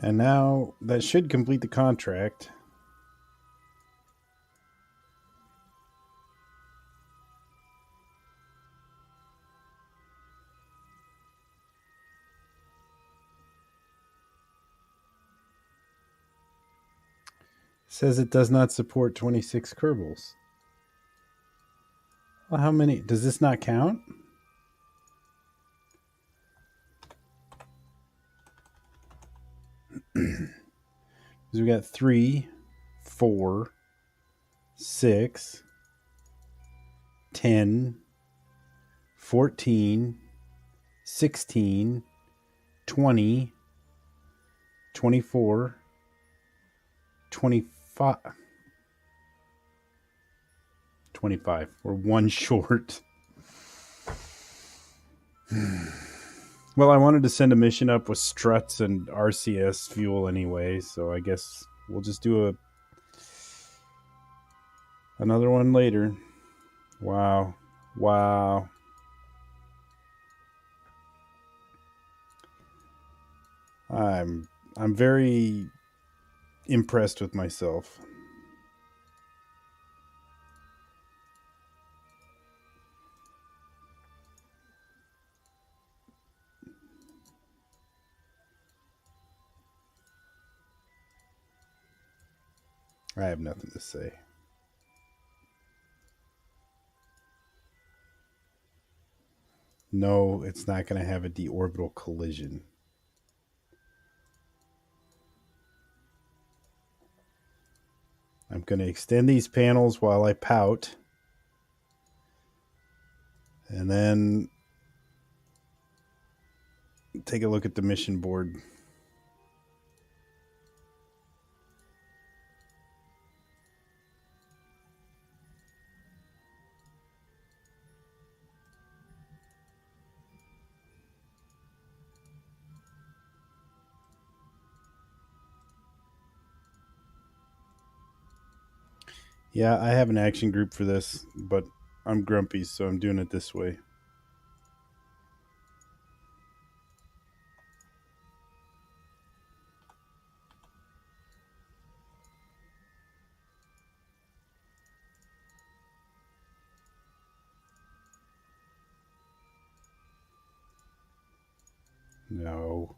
[SPEAKER 1] And now that should complete the contract. It says it does not support 26 Kerbals. Well, how many? Does this not count? We got 3, 4, 6, 10, 14, 16, 20, 24, 25. 25. We're one short. Well, I wanted to send a mission up with struts and RCS fuel anyway, so I guess we'll just do another one later. Wow. I'm very impressed with myself. I have nothing to say. No, it's not going to have a deorbital collision. I'm going to extend these panels while I pout. And then take a look at the mission board. Yeah, I have an action group for this, but I'm grumpy, so I'm doing it this way. No.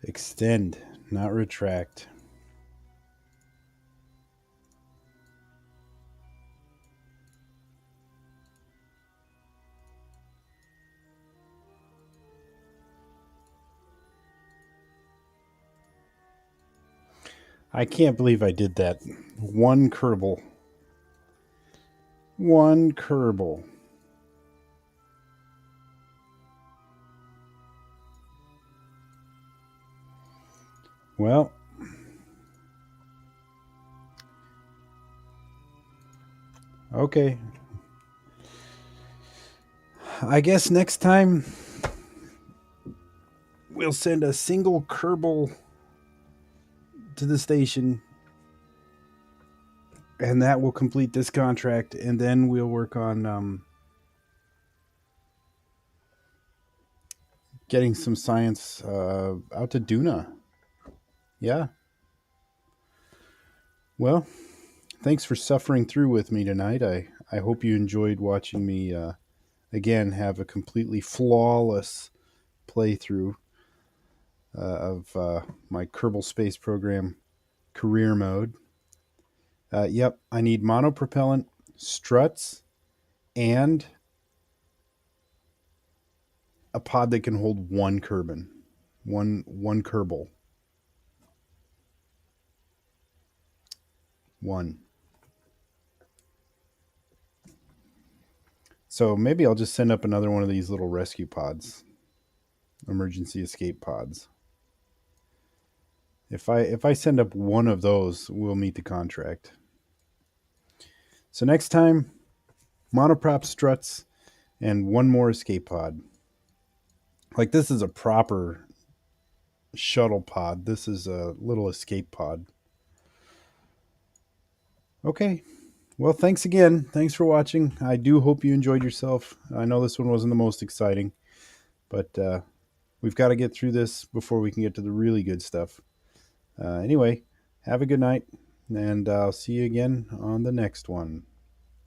[SPEAKER 1] Extend, not retract. I can't believe I did that. One Kerbal. One Kerbal. Well, okay. I guess next time we'll send a single Kerbal to the station, and that will complete this contract, and then we'll work on getting some science out to Duna. Yeah. Well, thanks for suffering through with me tonight. I hope you enjoyed watching me again have a completely flawless playthrough of my Kerbal Space Program career mode. Yep, I need monopropellant, struts, and a pod that can hold one Kerbin. One Kerbal. One. So maybe I'll just send up another one of these little rescue pods. Emergency escape pods. If I send up one of those, we'll meet the contract. So next time, monoprop struts and one more escape pod. Like, this is a proper shuttle pod. This is a little escape pod. Okay. Well, thanks again. Thanks for watching. I do hope you enjoyed yourself. I know this one wasn't the most exciting, but we've got to get through this before we can get to the really good stuff. Anyway, have a good night, and I'll see you again on the next one.